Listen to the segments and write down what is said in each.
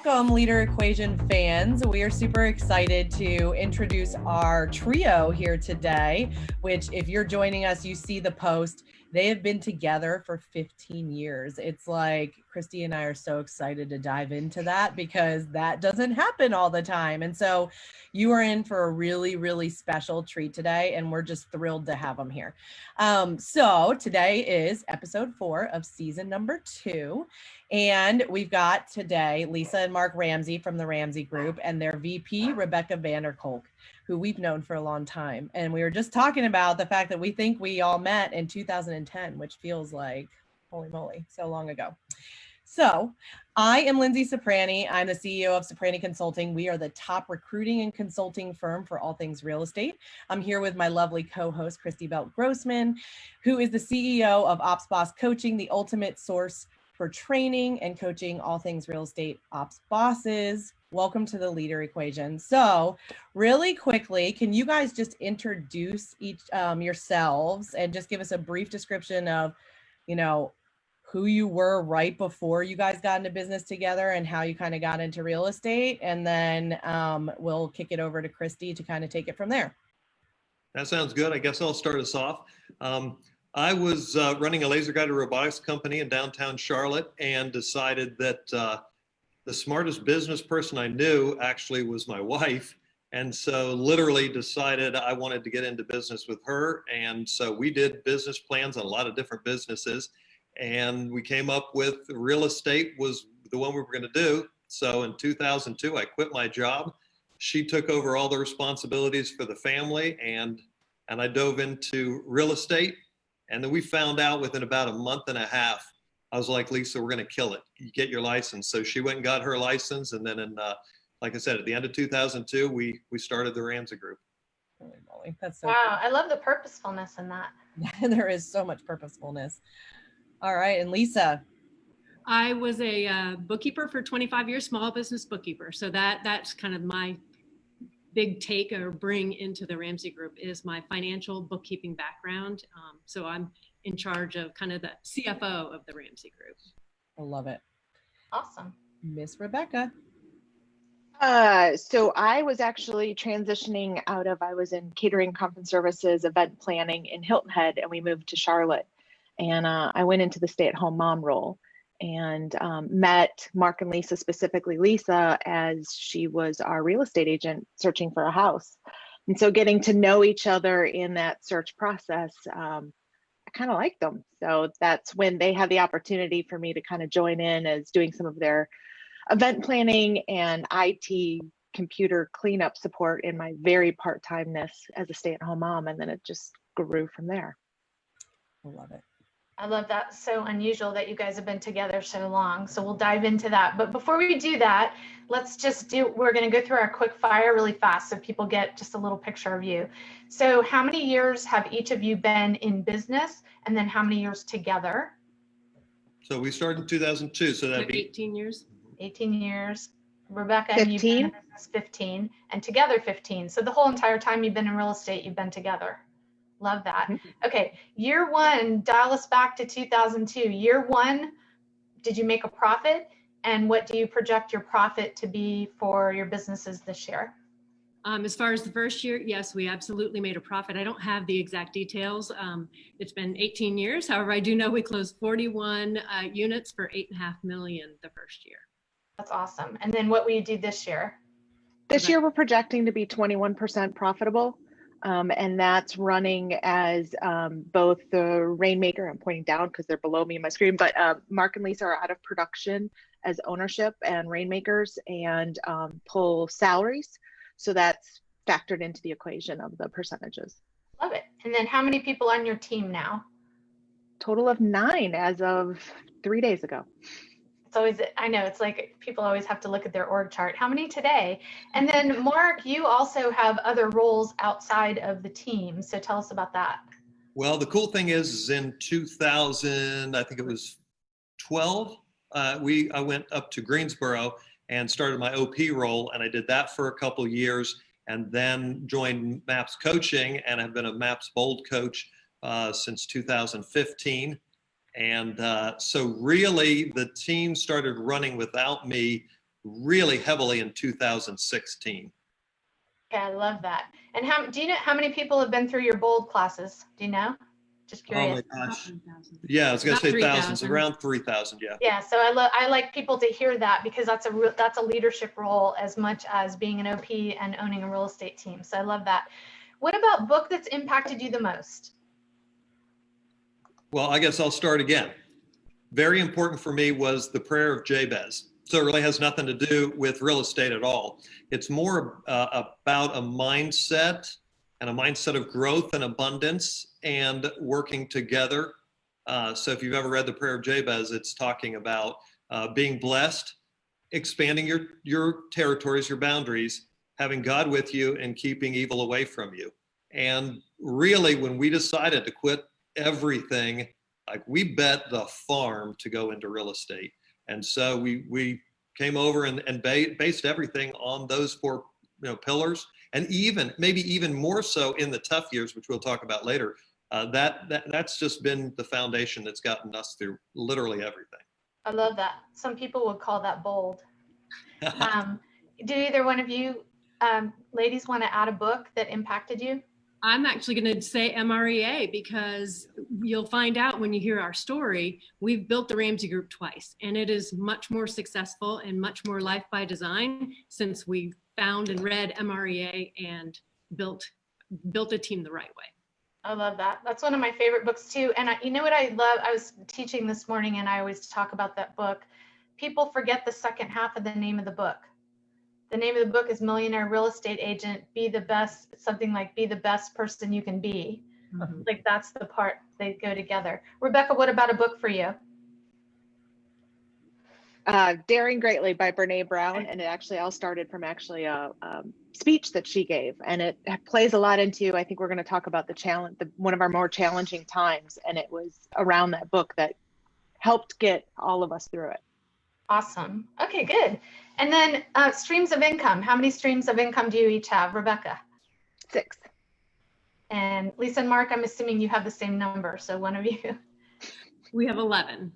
Welcome, Leader Equation fans. We are super excited to introduce our trio here today, which if you're joining us, you see the post. They have been together for 15 years. It's like Christy and I are so excited to dive into that because that doesn't happen all the time. And so you are in for a really, really special treat today, and we're just thrilled to have them here. So today is episode 4 of season number 2. And we've got today Lisa and Mark Ramsey from the Ramsey Group and their VP Rebecca VanderKolk, who we've known for a long time. And we were just talking about the fact that we think we all met in 2010, which feels like, holy moly, so long ago. So I am Linzee Soprani. I'm the CEO of Soprani Consulting. We are the top recruiting and consulting firm for all things real estate. I'm here with my lovely co-host, Christy Belt-Grossman, who is the CEO of Ops Boss Coaching, the ultimate source for training and coaching all things real estate ops bosses. Welcome to the Leader Equation. So really quickly, can you guys just introduce each yourselves and just give us a brief description of, who you were right before you guys got into business together and how you kind of got into real estate. And then we'll kick it over to Christy to kind of take it from there. That sounds good. I guess I'll start us off. I was running a laser guided robotics company in downtown Charlotte and decided that the smartest business person I knew actually was my wife. And so literally decided I wanted to get into business with her. And so we did business plans on a lot of different businesses. And we came up with real estate was the one we were going to do. So in 2002, I quit my job. She took over all the responsibilities for the family, and I dove into real estate. And then we found out within about a month and a half, I was like, Lisa, we're going to kill it. You get your license. So she went and got her license. And then like I said, at the end of 2002, we started the Ramsey Group. Holy moly, that's so wow. cool. I love the purposefulness in that. There is so much purposefulness. All right. And Lisa. I was a bookkeeper for 25 years, small business bookkeeper. So that's kind of my big take or bring into the Ramsey Group is my financial bookkeeping background. So I'm in charge of kind of the CFO of the Ramsey Group. I love it. Awesome. Miss Rebecca. So I was actually transitioning I was in catering, conference services, event planning in Hilton Head, and we moved to Charlotte. And I went into the stay-at-home mom role and met Mark and Lisa, specifically Lisa, as she was our real estate agent searching for a house. And so getting to know each other in that search process, I kind of liked them. So that's when they had the opportunity for me to kind of join in as doing some of their event planning and IT computer cleanup support in my very part-timeness as a stay-at-home mom. And then it just grew from there. I love it. I love that. So unusual that you guys have been together so long. So we'll dive into that. But before we do that, we're going to go through our quick fire really fast so people get just a little picture of you. So how many years have each of you been in business? And then how many years together? So we started in 2002. So that'd be 18 years. 18 years. Rebecca, 15. you've been in business 15 and together 15. So the whole entire time you've been in real estate, you've been together. Love that. Okay, year one, dial us back to 2002. Year one, did you make a profit? And what do you project your profit to be for your businesses this year? As far as the first year, yes, we absolutely made a profit. I don't have the exact details. It's been 18 years. However, I do know we closed 41 units for $8.5 million the first year. That's awesome. And then what will you do this year? This year, we're projecting to be 21% profitable. And that's running as both the Rainmaker, I'm pointing down because they're below me on my screen, but Mark and Lisa are out of production as ownership and Rainmakers and pull salaries. So that's factored into the equation of the percentages. Love it. And then how many people on your team now? Total of 9 as of 3 days ago. It's always, I know it's like people always have to look at their org chart. How many today? And then Mark, you also have other roles outside of the team. So tell us about that. Well, the cool thing is in 2000, I think it was 12, I went up to Greensboro and started my OP role. And I did that for a couple of years and then joined MAPS coaching and have been a MAPS Bold coach since 2015. And so really the team started running without me really heavily in 2016. Okay, I love that. And do you know how many people have been through your bold classes? Do you know? Just Oh curious. my gosh. Yeah, I was going to say thousands, around 3,000. Yeah. Yeah, so I like people to hear that, because that's a leadership role as much as being an OP and owning a real estate team. So I love that. What about book that's impacted you the most? Well, I guess I'll start again. Very important for me was The Prayer of Jabez. So it really has nothing to do with real estate at all. It's more about a mindset, and a mindset of growth and abundance and working together. So if you've ever read The Prayer of Jabez, it's talking about being blessed, expanding your territories, your boundaries, having God with you, and keeping evil away from you. And really, when we decided to quit everything, like, we bet the farm to go into real estate. And so we came over and based everything on those four pillars, and maybe even more so in the tough years, which we'll talk about later. That's just been the foundation that's gotten us through literally everything. I love that. Some people would call that bold. Do either one of you ladies want to add a book that impacted you? I'm actually going to say MREA, because you'll find out when you hear our story, we've built the Ramsey Group twice, and it is much more successful and much more life by design since we found and read MREA and built a team the right way. I love that. That's one of my favorite books too. And you know what I love? I was teaching this morning, and I always talk about that book. People forget the second half of the name of the book. The name of the book is Millionaire Real Estate Agent, Be the Best, something like be the best person you can be. Mm-hmm. Like, that's the part, they go together. Rebecca, what about a book for you? Daring Greatly by Brene Brown. And it actually all started from a speech that she gave. And it plays a lot into, I think we're going to talk about one of our more challenging times. And it was around that book that helped get all of us through it. Awesome. Okay, good. And then streams of income. How many streams of income do you each have, Rebecca? 6. And Lisa and Mark, I'm assuming you have the same number. So one of you. We have 11.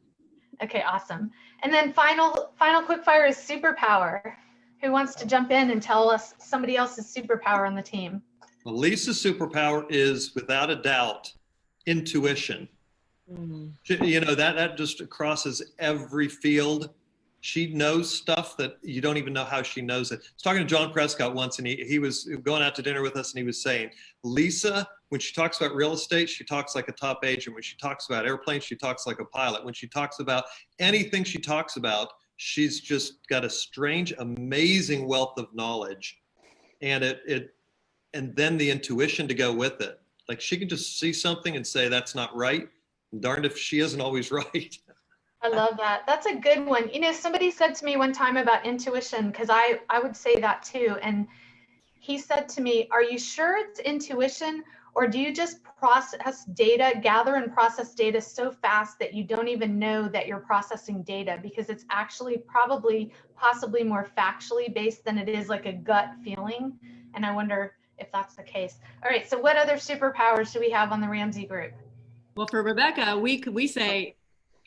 Okay, awesome. And then final quick fire is superpower. Who wants to jump in and tell us somebody else's superpower on the team? Well, Lisa's superpower is, without a doubt, intuition. Mm-hmm. That just crosses every field. She knows stuff that you don't even know how she knows it. I was talking to John Prescott once, and he was going out to dinner with us, and he was saying, Lisa, when she talks about real estate, she talks like a top agent. When she talks about airplanes, she talks like a pilot. When she talks about anything she talks about, she's just got a strange, amazing wealth of knowledge, and and then the intuition to go with it. Like, she can just see something and say, that's not right. And darned if she isn't always right. I love that. That's a good one. Somebody said to me one time about intuition, because I would say that too. And he said to me, are you sure it's intuition, or do you just gather and process data so fast that you don't even know that you're processing data, because it's actually possibly more factually based than it is like a gut feeling? And I wonder if that's the case. All right, so what other superpowers do we have on the Ramsey Group? Well, for Rebecca, we say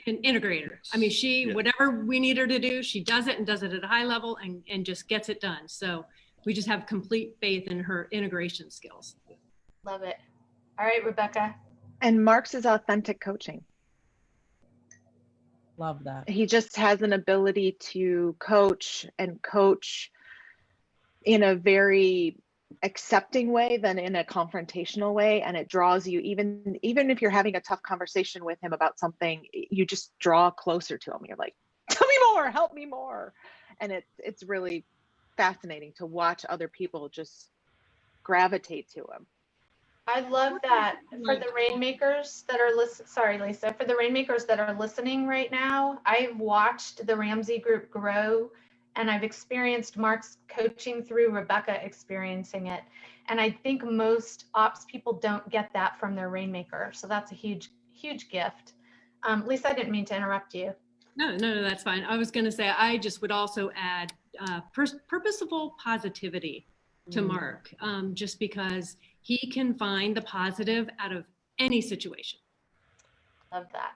an integrator. I mean, whatever we need her to do, she does it, and does it at a high level, and just gets it done. So we just have complete faith in her integration skills. Love it. All right, Rebecca. And Mark's is authentic coaching. Love that. He just has an ability to coach in a very accepting way than in a confrontational way, and it draws you, even if you're having a tough conversation with him about something, you just draw closer to him. You're like, tell me more, help me more. And it's really fascinating to watch other people just gravitate to him. I love that. For the rainmakers that are listening, sorry, Lisa, for the rainmakers that are listening right now, I've watched the Ramsey Group grow, and I've experienced Mark's coaching through Rebecca experiencing it. And I think most ops people don't get that from their rainmaker. So that's a huge, huge gift. Lisa, I didn't mean to interrupt you. No, that's fine. I was going to say, I just would also add purposeful positivity to Mark, just because he can find the positive out of any situation. Love that.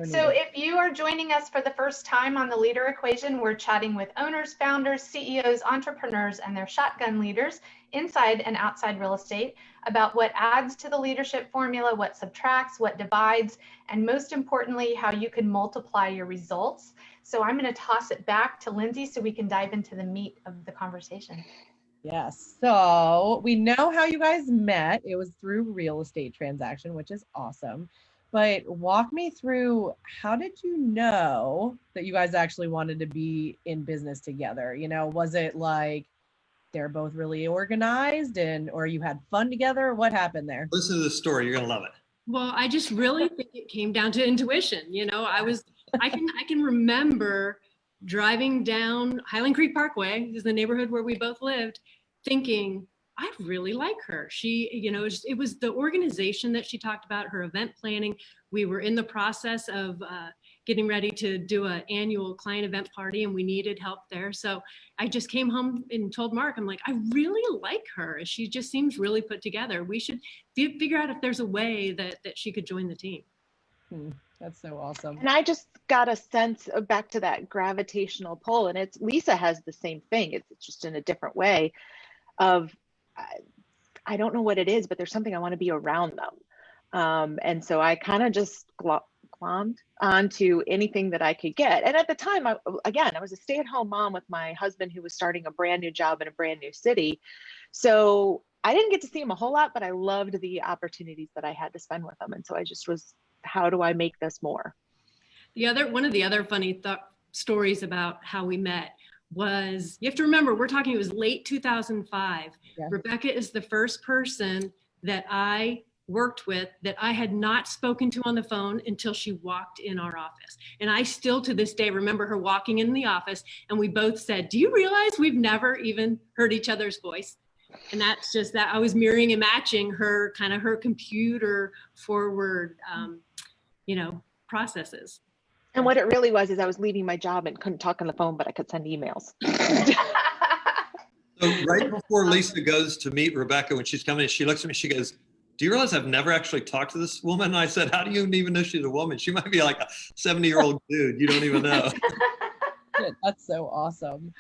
So if you are joining us for the first time on the Leader Equation, we're chatting with owners, founders, CEOs, entrepreneurs, and their shotgun leaders inside and outside real estate about what adds to the leadership formula, what subtracts, what divides, and most importantly, how you can multiply your results. So I'm going to toss it back to Lindsay so we can dive into the meat of the conversation. Yes. So we know how you guys met. It was through real estate transaction, which is awesome. But walk me through, how did you know that you guys actually wanted to be in business together? You know, was it like they're both really organized or you had fun together? What happened there? Listen to this story. You're going to love it. Well, I just really think it came down to intuition. You know, I can remember driving down Highland Creek Parkway, is the neighborhood where we both lived, thinking, I really like her. She, you know, it was the organization that she talked about, her event planning. We were in the process of getting ready to do an annual client event party and we needed help there. So I just came home and told Mark, I'm like, I really like her. She just seems really put together. We should figure out if there's a way that she could join the team. That's so awesome. And I just got a sense of, back to that gravitational pull, and it's Lisa has the same thing. It's just in a different way of, I don't know what it is, but there's something I want to be around them. And so I kind of just glommed onto anything that I could get. And at the time, I was a stay-at-home mom with my husband who was starting a brand new job in a brand new city. So I didn't get to see him a whole lot, but I loved the opportunities that I had to spend with him. And so I just was, how do I make this more? One of the other funny stories about how we met was, you have to remember, we're talking, it was late 2005. Yeah. Rebecca is the first person that I worked with that I had not spoken to on the phone until she walked in our office. And I still to this day remember her walking in the office and we both said, do you realize we've never even heard each other's voice? And that's just that I was mirroring and matching her computer forward, processes. And what it really was is I was leaving my job and couldn't talk on the phone, but I could send emails. So right before Lisa goes to meet Rebecca, when she's coming in, she looks at me, she goes, do you realize I've never actually talked to this woman? And I said, how do you even know she's a woman? She might be like a 70-year-old dude. You don't even know. That's so awesome.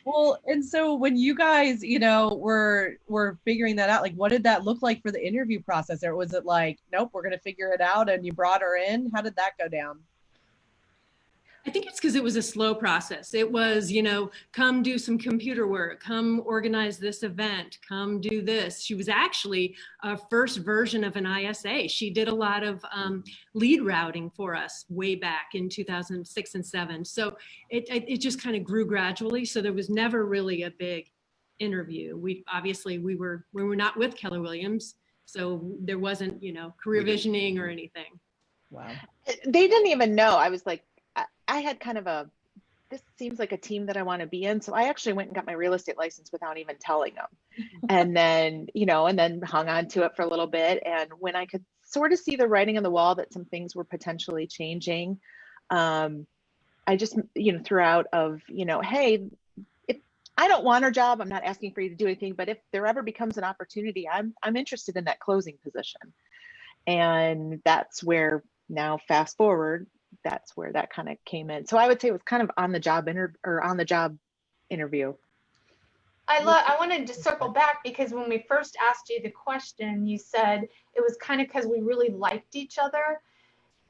Well, and so when you guys, were figuring that out, like, what did that look like for the interview process? Or was it like, nope, we're going to figure it out and you brought her in? How did that go down? I think it's because it was a slow process. It was, come do some computer work, come organize this event, come do this. She was actually a first version of an ISA. She did a lot of lead routing for us way back in 2006 and 2007. So it just kind of grew gradually. So there was never really a big interview. We were not with Keller Williams. So there wasn't, career visioning or anything. Wow. They didn't even know. I was like, I had kind of this seems like a team that I want to be in. So I actually went and got my real estate license without even telling them. And then, and then hung on to it for a little bit. And when I could sort of see the writing on the wall that some things were potentially changing, I just, threw out of, hey, if I don't want her job, I'm not asking for you to do anything, but if there ever becomes an opportunity, I'm interested in that closing position. And that's where now, fast forward, that's where that kind of came in. So I would say it was kind of on the job interview. I wanted to circle back because when we first asked you the question, you said it was kind of because we really liked each other.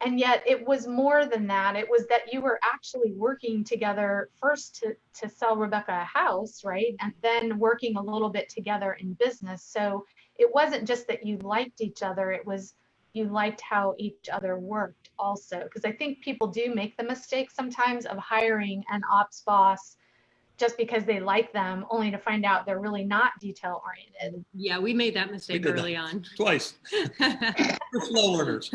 And yet it was more than that. It was that you were actually working together first to sell Rebecca a house, right? And then working a little bit together in business. So it wasn't just that you liked each other, it was you liked how each other worked also. Because I think people do make the mistake sometimes of hiring an ops boss just because they like them, only to find out they're really not detail oriented. Yeah, we made that mistake early on. Twice. We're slow learners.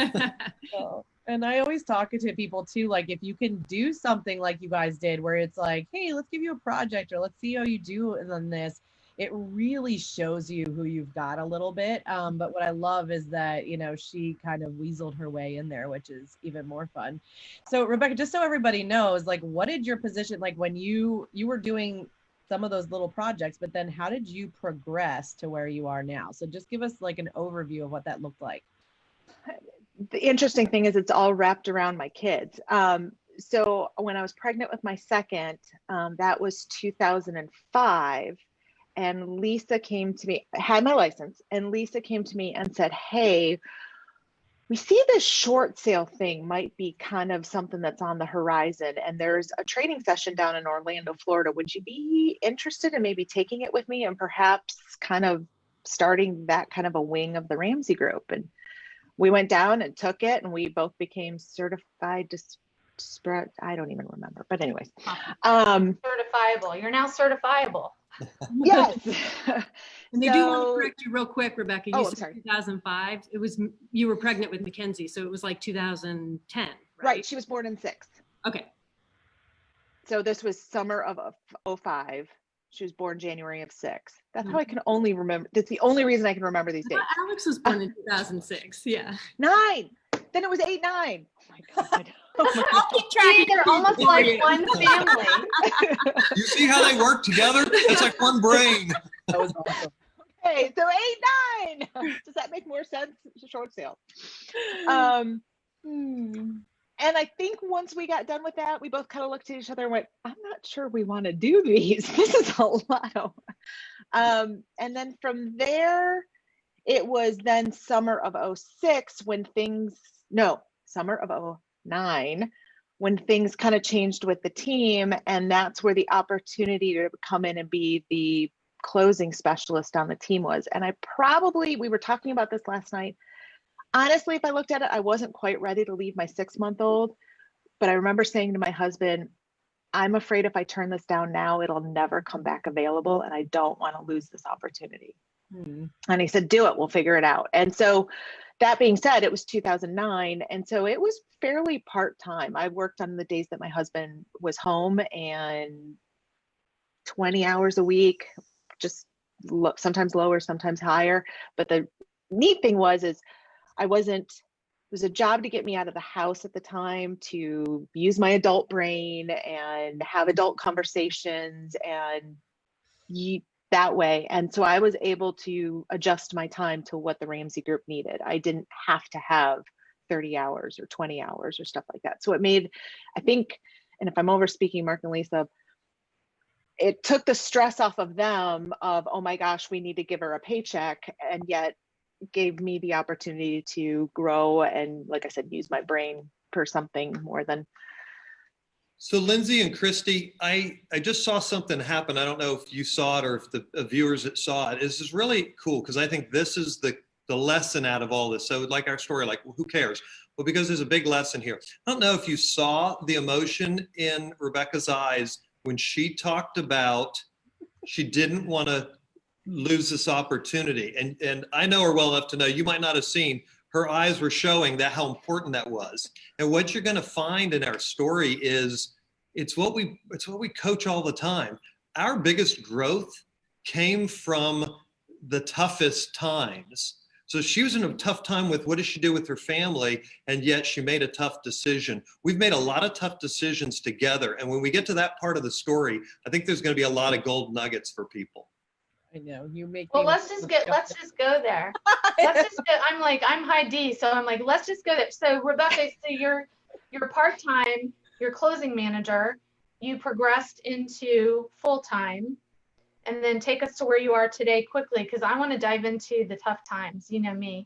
And I always talk to people too, like if you can do something like you guys did, where it's like, hey, let's give you a project or let's see how you do on this. It really shows you who you've got a little bit. But what I love is that, she kind of weaseled her way in there, which is even more fun. So Rebecca, just so everybody knows, like, what did your position, like when you were doing some of those little projects, but then how did you progress to where you are now? So just give us like an overview of what that looked like. The interesting thing is it's all wrapped around my kids. So when I was pregnant with my second, that was 2005. And Lisa came to me, I had my license, and Lisa came to me and said, hey, we see this short sale thing might be kind of something that's on the horizon. And there's a training session down in Orlando, Florida. Would you be interested in maybe taking it with me and perhaps kind of starting that kind of a wing of the Ramsey Group? And we went down and took it, and we both became certified spread. I don't even remember, but anyways. Certifiable. You're now certifiable. Yes. And they do want to correct you real quick, Rebecca. You I'm said sorry. 2005. It was, you were pregnant with Mackenzie, so it was like 2010. Right. She was born in 6. Okay. So this was summer of 05. She was born January of 6. That's how I can only remember. That's the only reason I can remember these dates. Alex was born in 2006. Yeah. 9. Then it was 8, 9. Oh my God. I'll keep track. See, they're almost like one family. You see how they work together? It's like one brain. That was awesome. Okay, so 8, 9. Does that make more sense? It's a short sale. And I think once we got done with that, we both kind of looked at each other and went, I'm not sure we want to do these. This is a lot. And then from there, it was then summer of 06 when summer of 09 when things kind of changed with the team. And that's where the opportunity to come in and be the closing specialist on the team was. And we were talking about this last night. Honestly, if I looked at it, I wasn't quite ready to leave my 6-month-old, but I remember saying to my husband, I'm afraid if I turn this down now, it'll never come back available. And I don't want to lose this opportunity. And he said, do it, we'll figure it out. And so that being said, it was 2009. And so it was fairly part-time. I worked on the days that my husband was home, and 20 hours a week, just sometimes lower, sometimes higher. But the neat thing was it was a job to get me out of the house at the time, to use my adult brain and have adult conversations and that way. And so I was able to adjust my time to what the Ramsey Group needed. I didn't have to have 30 hours or 20 hours or stuff like that. So it made, I think, and if I'm over speaking Mark and Lisa, it took the stress off of them of, oh my gosh, we need to give her a paycheck, and yet gave me the opportunity to grow and, like I said, use my brain for something more than. So Linzee and Christy, I just saw something happen. I don't know if you saw it or if the viewers that saw it. This is really cool because I think this is the lesson out of all this. So like our story, like, well, who cares? Well, because there's a big lesson here. I don't know if you saw the emotion in Rebecca's eyes when she talked about she didn't want to lose this opportunity. And I know her well enough to know you might not have seen, her eyes were showing that how important that was. And what you're going to find in our story is it's what we coach all the time. Our biggest growth came from the toughest times. So she was in a tough time with what does she do with her family, and yet she made a tough decision. We've made a lot of tough decisions together. And when we get to that part of the story, I think there's going to be a lot of gold nuggets for people. I know you make. Well, let's just go there. Let's just go. I'm high D, so I'm like, let's just go there. So Rebecca, so you're part-time, you're closing manager, you progressed into full-time, and then take us to where you are today quickly, because I want to dive into the tough times. You know me.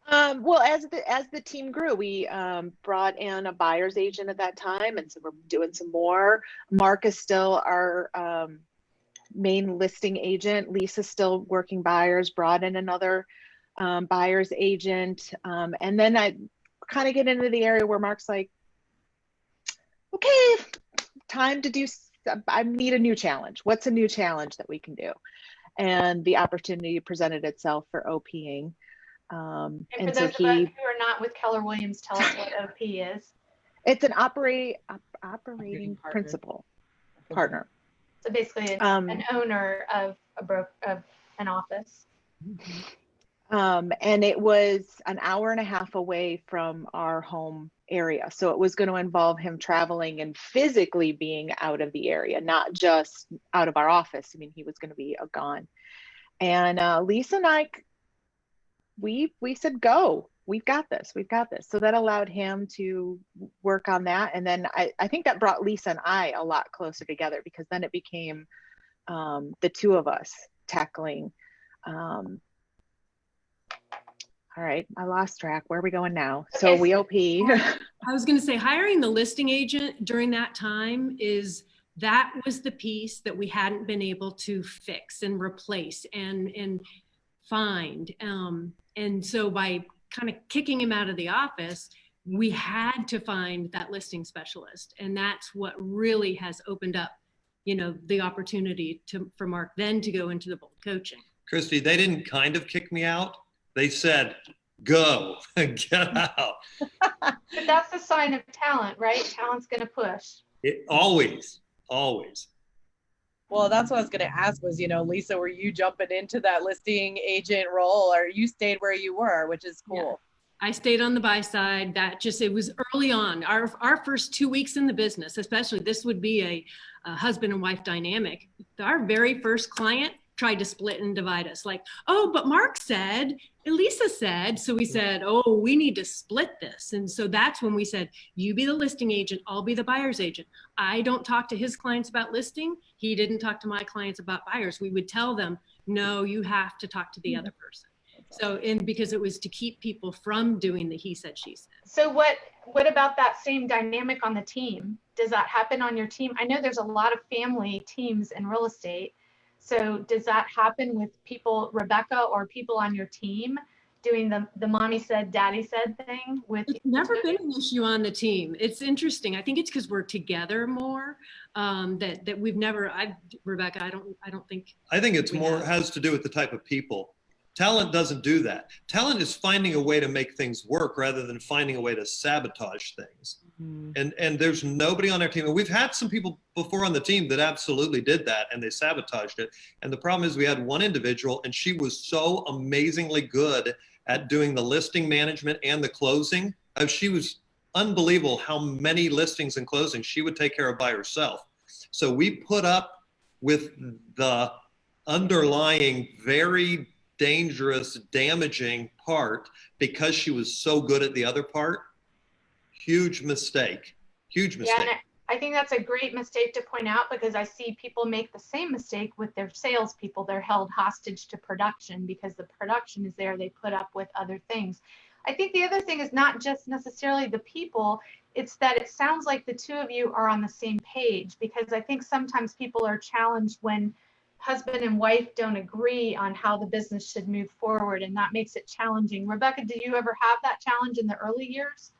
Well, as the team grew, we brought in a buyer's agent at that time, and so we're doing some more. Mark is still our main listing agent. Lisa's still working buyers, brought in another buyer's agent. And then I kind of get into the area where Mark's like, okay, time to do, I need a new challenge. What's a new challenge that we can do? And the opportunity presented itself for OPing. And for those of us who are not with Keller Williams, tell us what OP is. It's an operating principal partner. So basically, an owner of an office. And it was an hour and a half away from our home area. So it was going to involve him traveling and physically being out of the area, not just out of our office. I mean, he was going to be gone. And Lisa and I, we said, go. we've got this. We've got this. So that allowed him to work on that. And then I think that brought Lisa and I a lot closer together, because then it became the two of us tackling. All right, I lost track. Where are we going now? So we OP. I was going to say, hiring the listing agent during that time that was the piece that we hadn't been able to fix and replace and find. And so by kind of kicking him out of the office, we had to find that listing specialist. And that's what really has opened up, the opportunity for Mark then to go into the bold coaching. Christy, they didn't kind of kick me out. They said, go, get out. But that's a sign of talent, right? Talent's going to push. Always. Well, that's what I was going to ask was, Lisa, were you jumping into that listing agent role, or you stayed where you were, which is cool? Yeah. I stayed on the buy side. It was early on. Our first 2 weeks in the business, especially, this would be a husband and wife dynamic. Our very first client tried to split and divide us, like, oh, but Mark said, and Lisa said. So we said, oh, we need to split this. And so that's when we said, you be the listing agent, I'll be the buyer's agent. I don't talk to his clients about listing. He didn't talk to my clients about buyers. We would tell them, no, you have to talk to the other person. So, and because it was to keep people from doing the he said, she said. So what about that same dynamic on the team? Does that happen on your team? I know there's a lot of family teams in real estate. So does that happen with people, Rebecca, or people on your team doing the mommy said, daddy said thing? It's never been an issue on the team. It's interesting. I think it's because we're together more, that we've never, Rebecca, I don't think. I think it's has to do with the type of people. Talent doesn't do that. Talent is finding a way to make things work rather than finding a way to sabotage things. Mm-hmm. And there's nobody on our team. And we've had some people before on the team that absolutely did that, and they sabotaged it. And the problem is we had one individual, and she was so amazingly good at doing the listing management and the closing. She was unbelievable how many listings and closings she would take care of by herself. So we put up with the underlying very dangerous, damaging part because she was so good at the other part. Huge mistake. Yeah, and I think that's a great mistake to point out, because I see people make the same mistake with their salespeople. They're held hostage to production because the production is there. They put up with other things. I think the other thing is not just necessarily the people, it's that it sounds like the two of you are on the same page, because I think sometimes people are challenged when husband and wife don't agree on how the business should move forward, and that makes it challenging. Rebecca, did you ever have that challenge in the early years?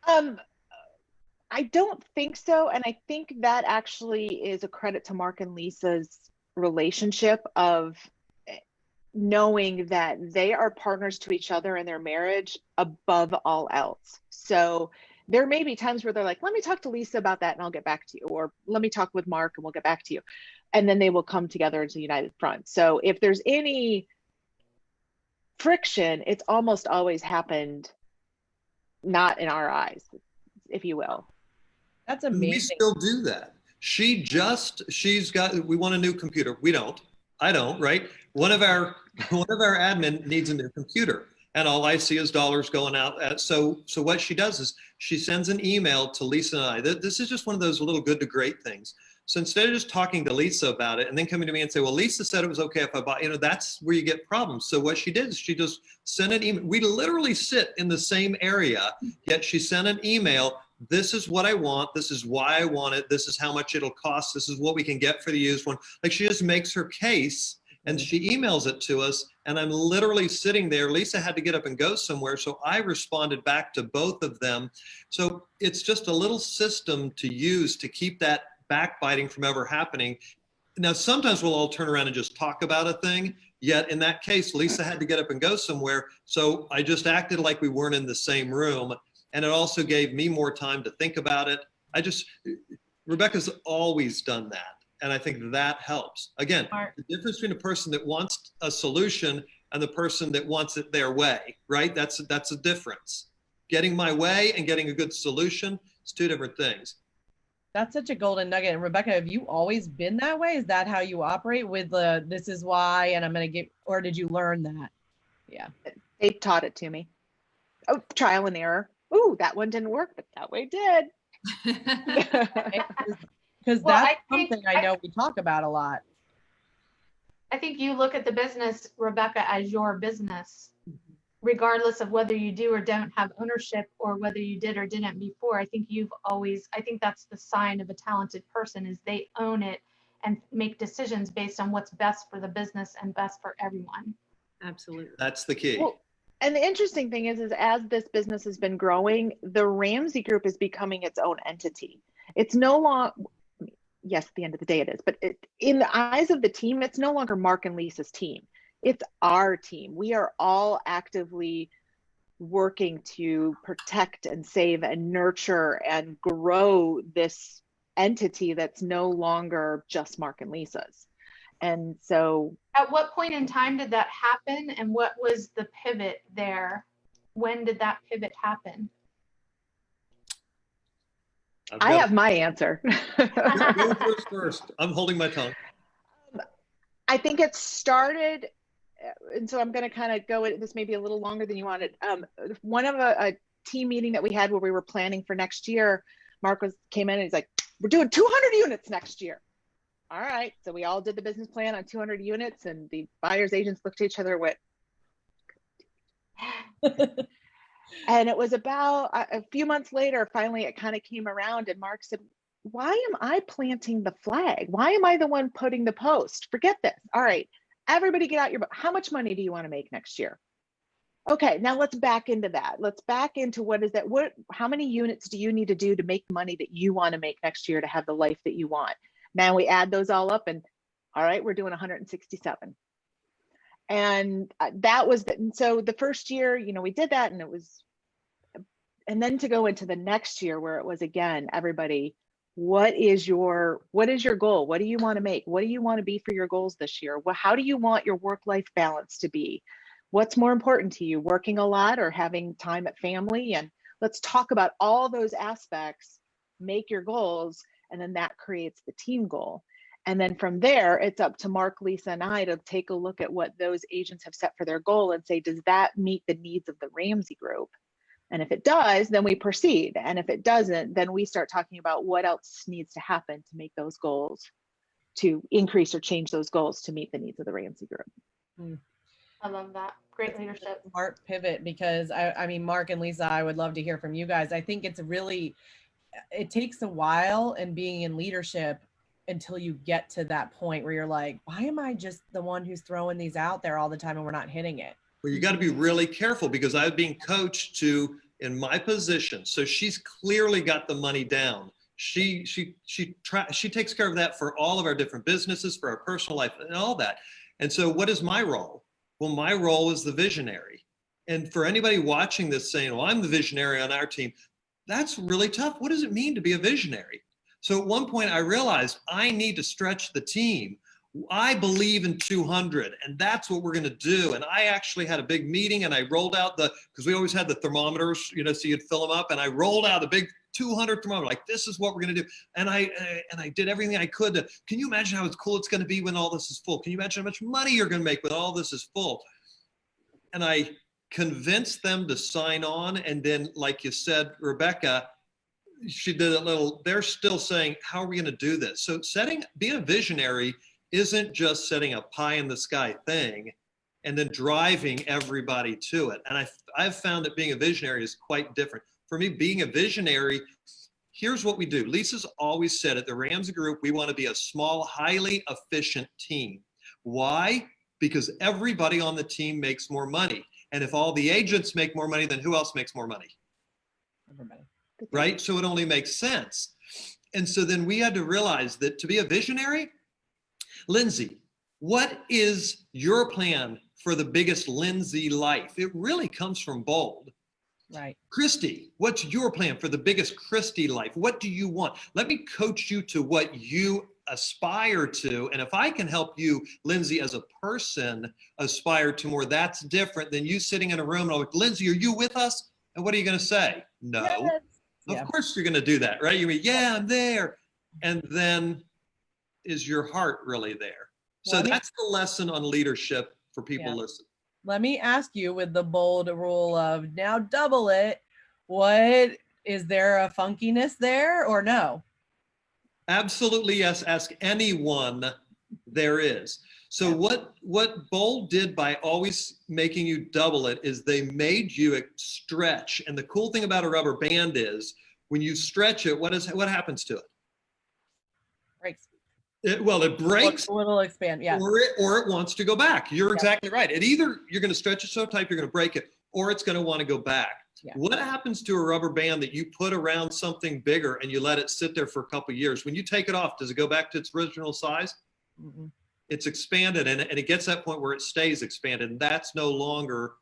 I don't think so. And I think that actually is a credit to Mark and Lisa's relationship of knowing that they are partners to each other in their marriage above all else. So there may be times where they're like, let me talk to Lisa about that and I'll get back to you, or let me talk with Mark and we'll get back to you. And then they will come together as a united front. So if there's any friction, it's almost always happened not in our eyes, if you will. That's amazing. We still do that. We want a new computer. I don't, right? One of our admin needs a new computer, and all I see is dollars going out. So what she does is she sends an email to Lisa and I. This is just one of those little good to great things. So instead of just talking to Lisa about it and then coming to me and say, well, Lisa said it was okay if I bought, that's where you get problems. So what she did is she just sent an email. We literally sit in the same area, yet she sent an email. This is what I want. This is why I want it. This is how much it'll cost. This is what we can get for the used one. Like, she just makes her case and she emails it to us. And I'm literally sitting there. Lisa had to get up and go somewhere. So I responded back to both of them. So it's just a little system to use to keep that backbiting from ever happening. Now, sometimes we'll all turn around and just talk about a thing. Yet in that case, Lisa had to get up and go somewhere. So I just acted like we weren't in the same room. And it also gave me more time to think about it. Rebecca's always done that. And I think that helps. Again, the difference between a person that wants a solution and the person that wants it their way, right? That's a difference. Getting my way and getting a good solution is two different things. That's such a golden nugget. And Rebecca, have you always been that way? Is that how you operate with this is why, and I'm going to get, or did you learn that? Yeah. They taught it to me. Oh, trial and error. Ooh, that one didn't work, but that way did. Because Well, that's something I know we talk about a lot. I think you look at the business, Rebecca, as your business, regardless of whether you do or don't have ownership or whether you did or didn't before. I think that's the sign of a talented person, is they own it and make decisions based on what's best for the business and best for everyone. Absolutely. That's the key. Well, and the interesting thing is as this business has been growing, the Ramsey Group is becoming its own entity. It's no longer, yes, at the end of the day it is, but in the eyes of the team, it's no longer Mark and Lisa's team. It's our team. We are all actively working to protect and save and nurture and grow this entity that's no longer just Mark and Lisa's. And so, At what point in time did that happen, and what was the pivot there? When did that pivot happen? I have my answer. Go first. I'm holding my tongue. I think it started, and so I'm going to kind of go, this may be a little longer than you wanted. One of a team meeting that we had where we were planning for next year, Mark came in and he's like, we're doing 200 units next year. All right. So we all did the business plan on 200 units, and the buyer's agents looked at each other and went, and it was about a few months later, finally it kind of came around, and Mark said, why am I planting the flag? Why am I the one putting the post? Forget this. All right, everybody get out your book. How much money do you want to make next year? Okay, now let's back into that. Let's back into what is that? How many units do you need to do to make the money that you want to make next year to have the life that you want? Now we add those all up, and all right, we're doing 167. And that was so the first year, we did that, and it was, and then to go into the next year where it was again, everybody, what is your goal? What do you want to make? What do you want to be for your goals this year? How do you want your work-life balance to be? What's more important to you, working a lot or having time at family? And let's talk about all those aspects, make your goals, and then that creates the team goal. And then from there, it's up to Mark, Lisa, and I to take a look at what those agents have set for their goal and say, does that meet the needs of the Ramsey Group? And if it does, then we proceed. And if it doesn't, then we start talking about what else needs to happen to make those goals, to increase or change those goals to meet the needs of the Ramsey Group. I love that. Great leadership. Smart pivot, because I mean, Mark and Lisa, I would love to hear from you guys. I think it takes a while in being in leadership until you get to that point where you're like, why am I just the one who's throwing these out there all the time and we're not hitting it? Well, you got to be really careful, because I was being coached to, in my position. So she's clearly got the money down. She takes care of that for all of our different businesses, for our personal life and all that. And so what is my role? Well, my role is the visionary. And for anybody watching this saying, well, I'm the visionary on our team, that's really tough. What does it mean to be a visionary? So at one point I realized I need to stretch the team. I believe in 200, and that's what we're going to do. And I actually had a big meeting, and I rolled out because we always had the thermometers, so you'd fill them up, and I rolled out a big 200 thermometer, like, this is what we're going to do. And I did everything I could to, can you imagine how cool it's going to be when all this is full? Can you imagine how much money you're going to make when all this is full? And I convinced them to sign on. And then, like you said, Rebecca, she did they're still saying, how are we going to do this? So being a visionary isn't just setting a pie in the sky thing and then driving everybody to it. And I've found that being a visionary is quite different. For me, being a visionary, here's what we do. Lisa's always said at the Ramsey Group, we want to be a small, highly efficient team. Why? Because everybody on the team makes more money. And if all the agents make more money, then who else makes more money? Everybody. Right? So it only makes sense. And so then we had to realize that to be a visionary, Linzee, what is your plan for the biggest Linzee life? It really comes from bold. Right. Christy, what's your plan for the biggest Christy life? What do you want? Let me coach you to what you aspire to. And if I can help you, Linzee, as a person aspire to more, that's different than you sitting in a room and I'm like, Linzee, are you with us? And what are you going to say? No. Yes. Of course you're going to do that, right? You mean, yeah, I'm there. And then is your heart really there? So that's the lesson on leadership for people listening. let me ask you, with the bold rule of now double it, what is there a funkiness there or no? Absolutely, yes. Ask anyone. There is. So what Bold did by always making you double it is they made you stretch. And the cool thing about a rubber band is when you stretch it, what happens to it? Breaks. It breaks. It'll expand, yeah. Or it wants to go back. You're exactly right. It either you're going to stretch it so tight you're going to break it, or it's going to want to go back. Yeah. What happens to a rubber band that you put around something bigger and you let it sit there for a couple of years? When you take it off, does it go back to its original size? Mm-mm. It's expanded, and it gets to that point where it stays expanded. And that's no longer,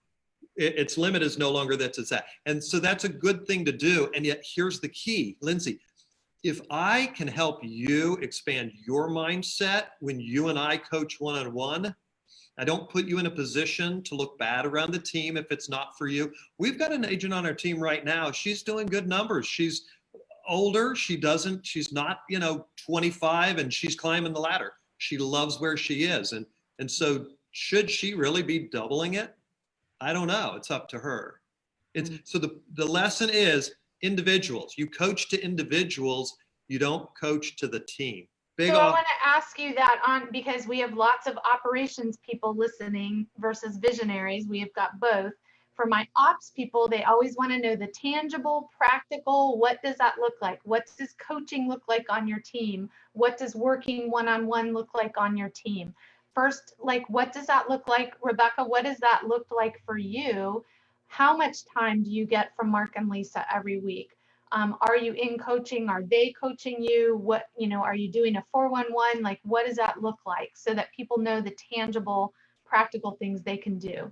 its limit is no longer that it's at. And so that's a good thing to do. And yet here's the key, Lindsay. If I can help you expand your mindset when you and I coach one-on-one, I don't put you in a position to look bad around the team if it's not for you. We've got an agent on our team right now. She's doing good numbers. She's older. She's not, 25 and she's climbing the ladder. She loves where she is. And so should she really be doubling it? I don't know. It's up to her. So the lesson is individuals. You coach to individuals. You don't coach to the team. So I want to ask you that because we have lots of operations people listening versus visionaries. We have got both. For my ops people, they always want to know the tangible, practical. What does that look like? What does coaching look like on your team? What does working one-on-one look like on your team? First, what does that look like? Rebecca, what does that look like for you? How much time do you get from Mark and Lisa every week? Are you in coaching? Are they coaching you? What, are you doing a 411? What does that look like so that people know the tangible, practical things they can do?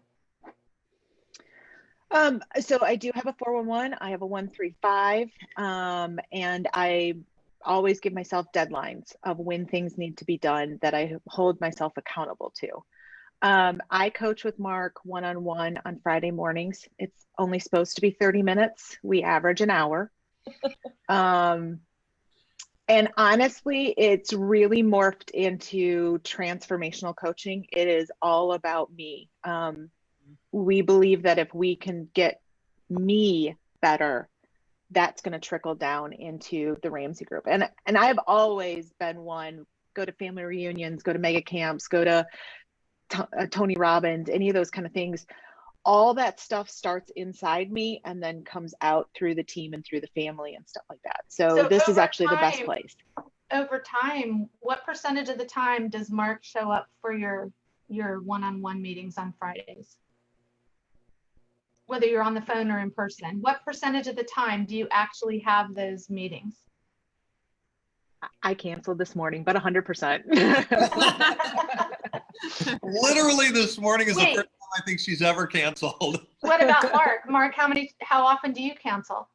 So I do have a 411. I have a 135. And I always give myself deadlines of when things need to be done that I hold myself accountable to. I coach with Mark one-on-one on Friday mornings. It's only supposed to be 30 minutes. We average an hour. And honestly, it's really morphed into transformational coaching. It is all about me. We believe that if we can get me better, that's going to trickle down into the Ramsey Group. And I've always been one, go to family reunions, go to mega camps, go to Tony Robbins, any of those kind of things. All that stuff starts inside me and then comes out through the team and through the family and stuff like that. So this is actually the best place. Over time, what percentage of the time does Mark show up for your one-on-one meetings on Fridays? Whether you're on the phone or in person, what percentage of the time do you actually have those meetings? I canceled this morning, but 100%. Literally this morning is the first time I think she's ever canceled. What about Mark? Mark, how often do you cancel?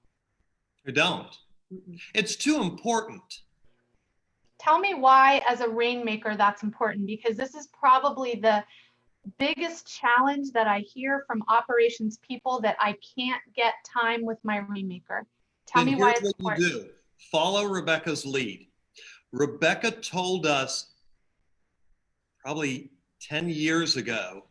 I don't. It's too important. Tell me why, as a rainmaker, that's important, because this is probably the biggest challenge that I hear from operations people, that I can't get time with my rainmaker. Tell me why it's important. You do. Follow Rebecca's lead. Rebecca told us probably 10 years ago,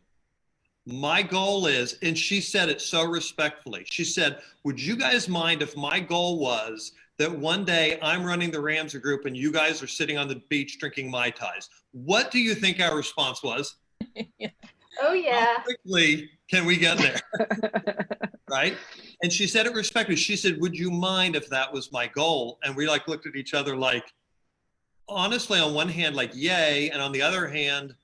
my goal is, and she said it so respectfully, she said, would you guys mind if my goal was that one day I'm running the Ramsey Group and you guys are sitting on the beach drinking Mai Tais? What do you think our response was? Oh, yeah. How quickly can we get there? Right? And she said it respectfully. She said, would you mind if that was my goal? And we looked at each other honestly, on one hand, yay. And on the other hand,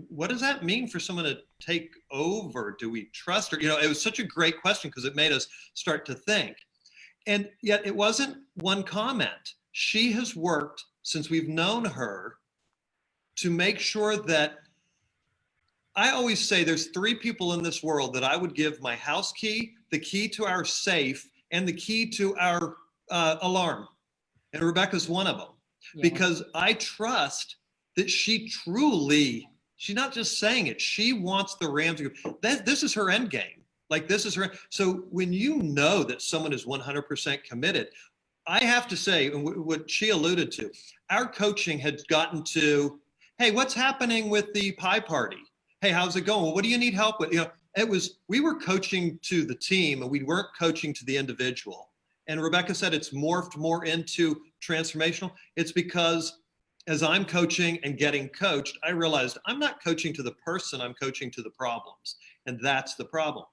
what does that mean for someone to take over? Do we trust her? It was such a great question because it made us start to think. And yet it wasn't one comment. She has worked since we've known her to make sure that, I always say there's 3 people in this world that I would give my house key, the key to our safe, and the key to our alarm. And Rebecca's one of them. Yeah. Because I trust that she truly, she's not just saying it, she wants the Ramsey Group. This is her end game. This is her. So when you know that someone is 100% committed, I have to say, and what she alluded to, our coaching had gotten to, hey, what's happening with the pie party? Hey, how's it going? Well, what do you need help with? We were coaching to the team and we weren't coaching to the individual. And Rebecca said it's morphed more into transformational. It's because as I'm coaching and getting coached, I realized I'm not coaching to the person, I'm coaching to the problems. And that's the problem.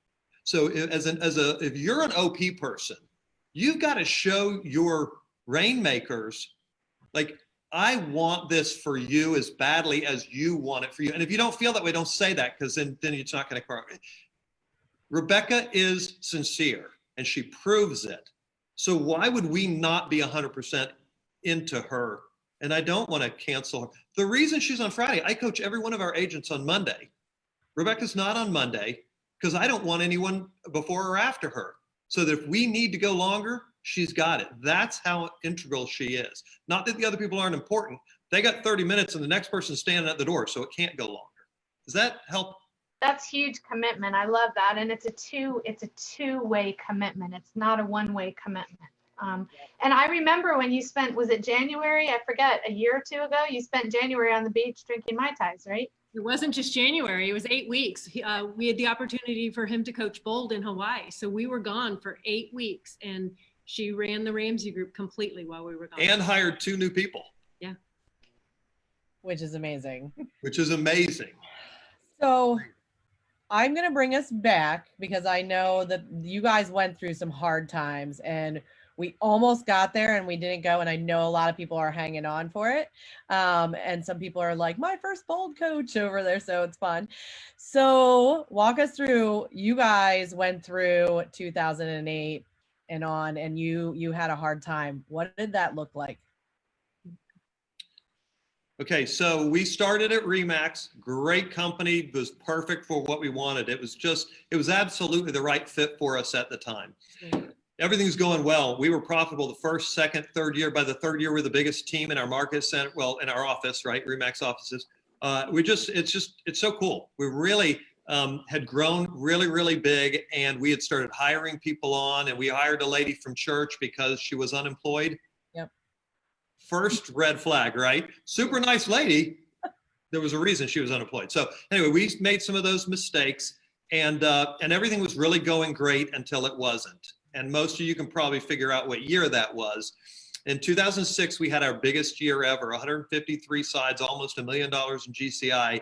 So if you're an OP person, you've got to show your rainmakers, like, I want this for you as badly as you want it for you. And if you don't feel that way, don't say that, because then it's not going to come. Rebecca is sincere and she proves it. So why would we not be 100% into her? And I don't want to cancel her. The reason she's on Friday, I coach every one of our agents on Monday. Rebecca's not on Monday because I don't want anyone before or after her. So that if we need to go longer, she's got it. That's how integral she is. Not that the other people aren't important. They got 30 minutes and the next person's standing at the door, so it can't go longer. Does that help? That's huge commitment. I love that. And it's a two-way commitment. It's not a one-way commitment. And I remember when you spent, was it January? I forget, a year or two ago, you spent January on the beach drinking Mai Tais, right? It wasn't just January, it was 8 weeks. We had the opportunity for him to coach Bold in Hawaii. So we were gone for 8 weeks and she ran the Ramsey Group completely while we were gone. And hired 2 new people. Yeah. Which is amazing. Which is amazing. So I'm going to bring us back because I know that you guys went through some hard times and we almost got there and we didn't go. And I know a lot of people are hanging on for it. And some people are like, my first Bold coach over there. So it's fun. So walk us through, you guys went through 2008 and on, and you had a hard time. What did that look like? Okay, so we started at Remax, great company, was perfect for what we wanted. It was absolutely the right fit for us at the time. Everything's going well. We were profitable the first, second, third year. By the third year, we're the biggest team in our market center, well, in our office, right? Remax offices. It's so cool. We really had grown really, really big, and we had started hiring people on, and we hired a lady from church because she was unemployed. Yep. First red flag, right? Super nice lady. There was a reason she was unemployed. So anyway, we made some of those mistakes, and everything was really going great until it wasn't. And most of you can probably figure out what year that was. In 2006, we had our biggest year ever, 153 sides, almost $1 million in GCI.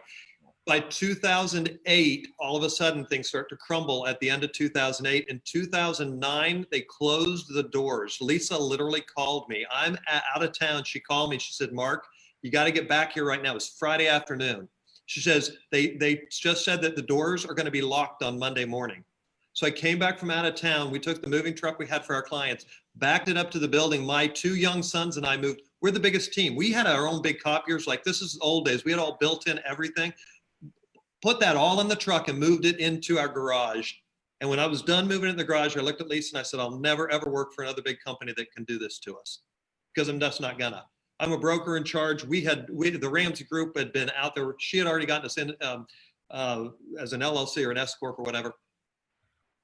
By 2008, all of a sudden things start to crumble at the end of 2008. In 2009, they closed the doors. Lisa literally called me. I'm out of town. She called me. She said, Mark, you got to get back here right now. It's Friday afternoon. She says, they just said that the doors are going to be locked on Monday morning. So I came back from out of town. We took the moving truck we had for our clients, backed it up to the building. My 2 young sons and I moved. We're the biggest team. We had our own big copiers. Like, this is old days. We had all built in everything. Put that all in the truck and moved it into our garage. And when I was done moving it in the garage, I looked at Lisa and I said, I'll never, ever work for another big company that can do this to us, because I'm just not gonna. I'm a broker in charge. The Ramsey Group had been out there. She had already gotten us in as an LLC or an S Corp or whatever.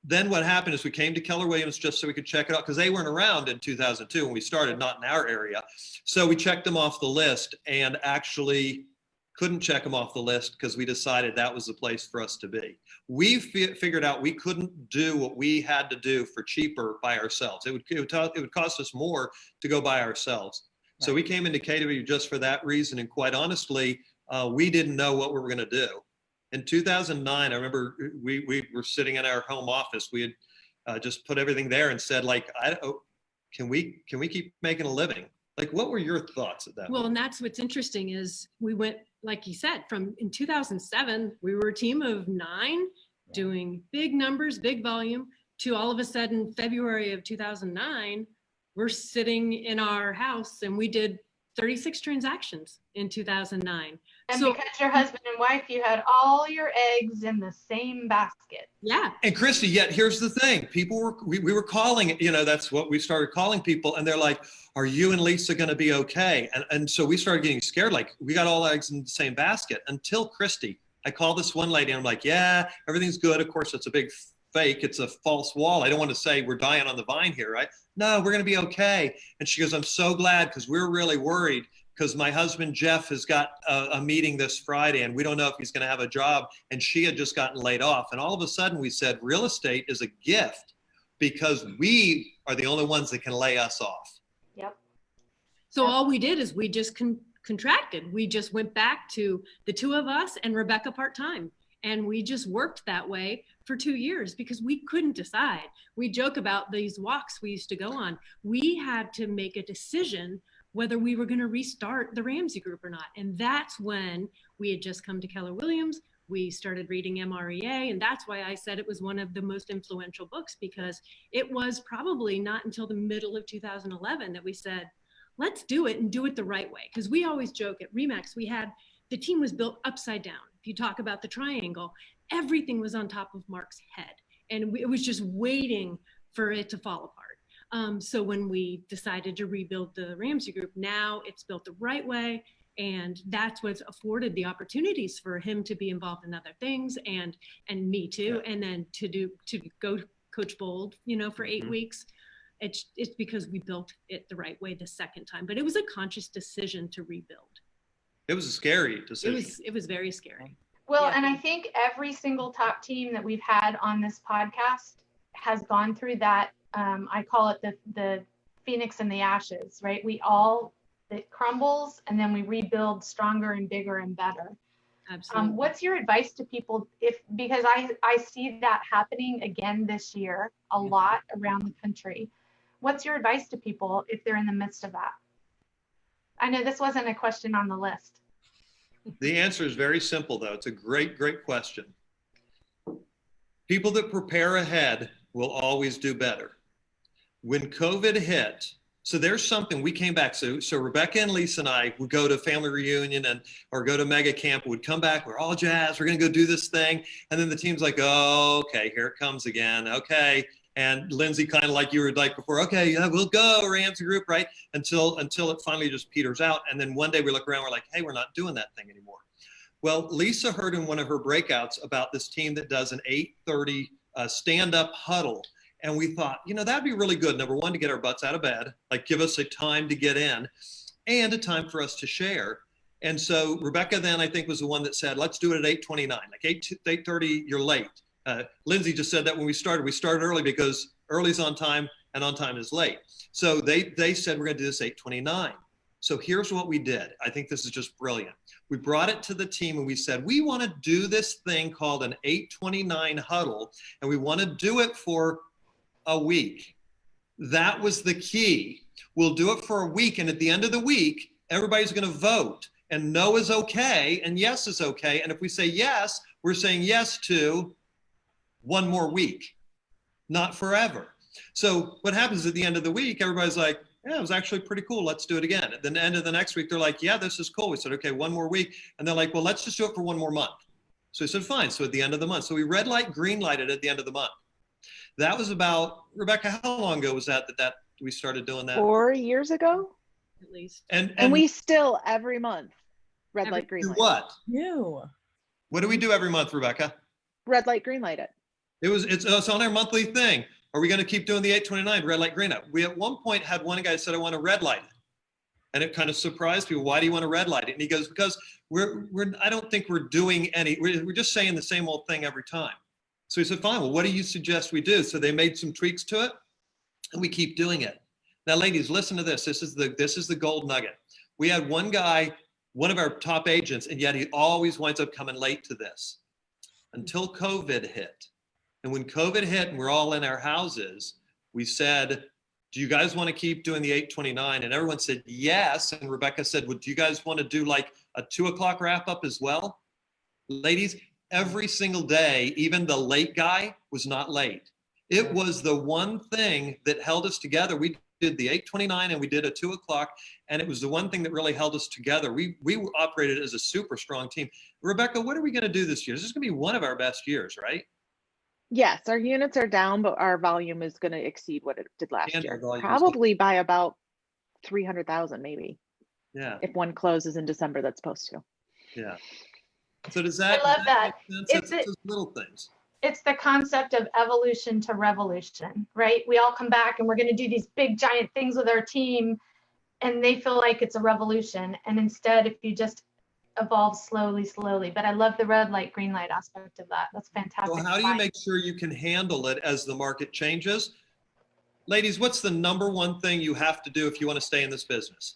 Then what happened is we came to Keller Williams just so we could check it out, because they weren't around in 2002 when we started, not in our area. So we checked them off the list and actually couldn't check them off the list because we decided that was the place for us to be. We figured out we couldn't do what we had to do for cheaper by ourselves. It would cost us more to go by ourselves. Right. So we came into KW just for that reason. And quite honestly, we didn't know what we were going to do. In 2009, I remember we were sitting in our home office. We had just put everything there and said, like, can we keep making a living? Like, what were your thoughts at that Well, moment? And that's what's interesting is we went, like you said, in 2007, we were a team of 9 doing big numbers, big volume, to all of a sudden, February of 2009, we're sitting in our house and we did 36 transactions in 2009. And so, because you're husband and wife, you had all your eggs in the same basket. Yeah. And Christy, yet here's the thing. We were calling, that's what we started calling people. And they're like, are you and Lisa going to be okay? And so we started getting scared. Like, we got all eggs in the same basket until Christy. I called this one lady and I'm like, yeah, everything's good. Of course, it's a big fake. It's a false wall. I don't want to say we're dying on the vine here, right? No, we're going to be okay. And she goes, I'm so glad, because we're really worried because my husband Jeff has got a meeting this Friday and we don't know if he's going to have a job, and she had just gotten laid off. And all of a sudden we said real estate is a gift because we are the only ones that can lay us off. Yep. So all we did is we just contracted. We just went back to the two of us and Rebecca part-time. And we just worked that way for 2 years because we couldn't decide. We joke about these walks we used to go on. We had to make a decision whether we were going to restart the Ramsey Group or not. And that's when we had just come to Keller Williams. We started reading MREA. And that's why I said it was one of the most influential books, because it was probably not until the middle of 2011 that we said, let's do it and do it the right way. Because we always joke at RE/MAX, the team was built upside down. If you talk about the triangle, everything was on top of Mark's head. And it was just waiting for it to fall apart. So when we decided to rebuild the Ramsey Group, now it's built the right way. And that's what's afforded the opportunities for him to be involved in other things, and me too. Yeah. And then to go Coach Bold, for 8 weeks. It's because we built it the right way the second time. But it was a conscious decision to rebuild. It was a scary decision. It was very scary. Well, yeah. And I think every single top team that we've had on this podcast has gone through that. I call it the Phoenix and the ashes, right? It crumbles and then we rebuild stronger and bigger and better. Absolutely. What's your advice to people because I see that happening again this year a lot around the country. What's your advice to people if they're in the midst of that? I know this wasn't a question on the list. The answer is very simple, though. It's a great, great question. People that prepare ahead will always do better. When COVID hit, so there's something we came back. So Rebecca and Lisa and I would go to family reunion or go to mega camp, would come back. We're all jazzed. We're going to go do this thing. And then the team's like, oh, okay, here it comes again. Okay. And Lindsay, kind of like you were like before, okay, yeah, we'll go Ramsey Group, right? Until it finally just peters out. And then one day we look around, we're like, hey, we're not doing that thing anymore. Well, Lisa heard in one of her breakouts about this team that does an 8:30 stand-up huddle. And we thought, that'd be really good. Number one, to get our butts out of bed, like give us a time to get in and a time for us to share. And so Rebecca then, I think, was the one that said, let's do it at 8:29, like 8:30, you're late. Lindsay just said that when we started early because early's on time and on time is late. So they said, we're going to do this 8:29. So here's what we did. I think this is just brilliant. We brought it to the team and we said, we want to do this thing called an 8:29 huddle, and we want to do it for a week. That was the key. We'll do it for a week. And at the end of the week, everybody's going to vote, and no is okay and yes is okay. And if we say yes, we're saying yes to one more week, not forever. So what happens at the end of the week, everybody's like, yeah, it was actually pretty cool. Let's do it again. At the end of the next week, they're like, yeah, this is cool. We said, okay, one more week. And they're like, well, let's just do it for one more month. So we said, fine. So at the end of the month, so we red light, green lighted at the end of the month. That was about, Rebecca, how long ago was that we started doing that? 4 years ago, at least. And we still every month red light, green light. What? No. What do we do every month, Rebecca? Red light, green light it. It's on our monthly thing. Are we going to keep doing the 8:29 red light, green light? We at one point had one guy that said, I want to red light it. And it kind of surprised people. Why do you want to red light it? And he goes, because I don't think we're doing we're just saying the same old thing every time. So he said, fine, well, what do you suggest we do? So they made some tweaks to it and we keep doing it. Now, ladies, listen to this. This is the gold nugget. We had one guy, one of our top agents, and yet he always winds up coming late to this until COVID hit. And when COVID hit and we're all in our houses, we said, do you guys want to keep doing the 8:29? And everyone said yes. And Rebecca said, well, do you guys want to do like a 2 o'clock wrap up as well? Ladies, every single day, even the late guy was not late. It was the one thing that held us together. We did the 8:29 and we did a 2 o'clock, and it was the one thing that really held us together. We operated as a super strong team. Rebecca, what are we going to do this year? This is going to be one of our best years, right? Yes, our units are down, but our volume is going to exceed what it did last year. Probably by about 300,000, maybe. Yeah. If one closes in December, that's supposed to. Yeah. So does that? I love that. It's those little things. It's the concept of evolution to revolution, right? We all come back and we're going to do these big giant things with our team, and they feel like it's a revolution. And instead, if you just evolve slowly, but I love the red light, green light aspect of that. That's fantastic. So how do you make sure you can handle it as the market changes? Ladies, what's the number one thing you have to do if you want to stay in this business?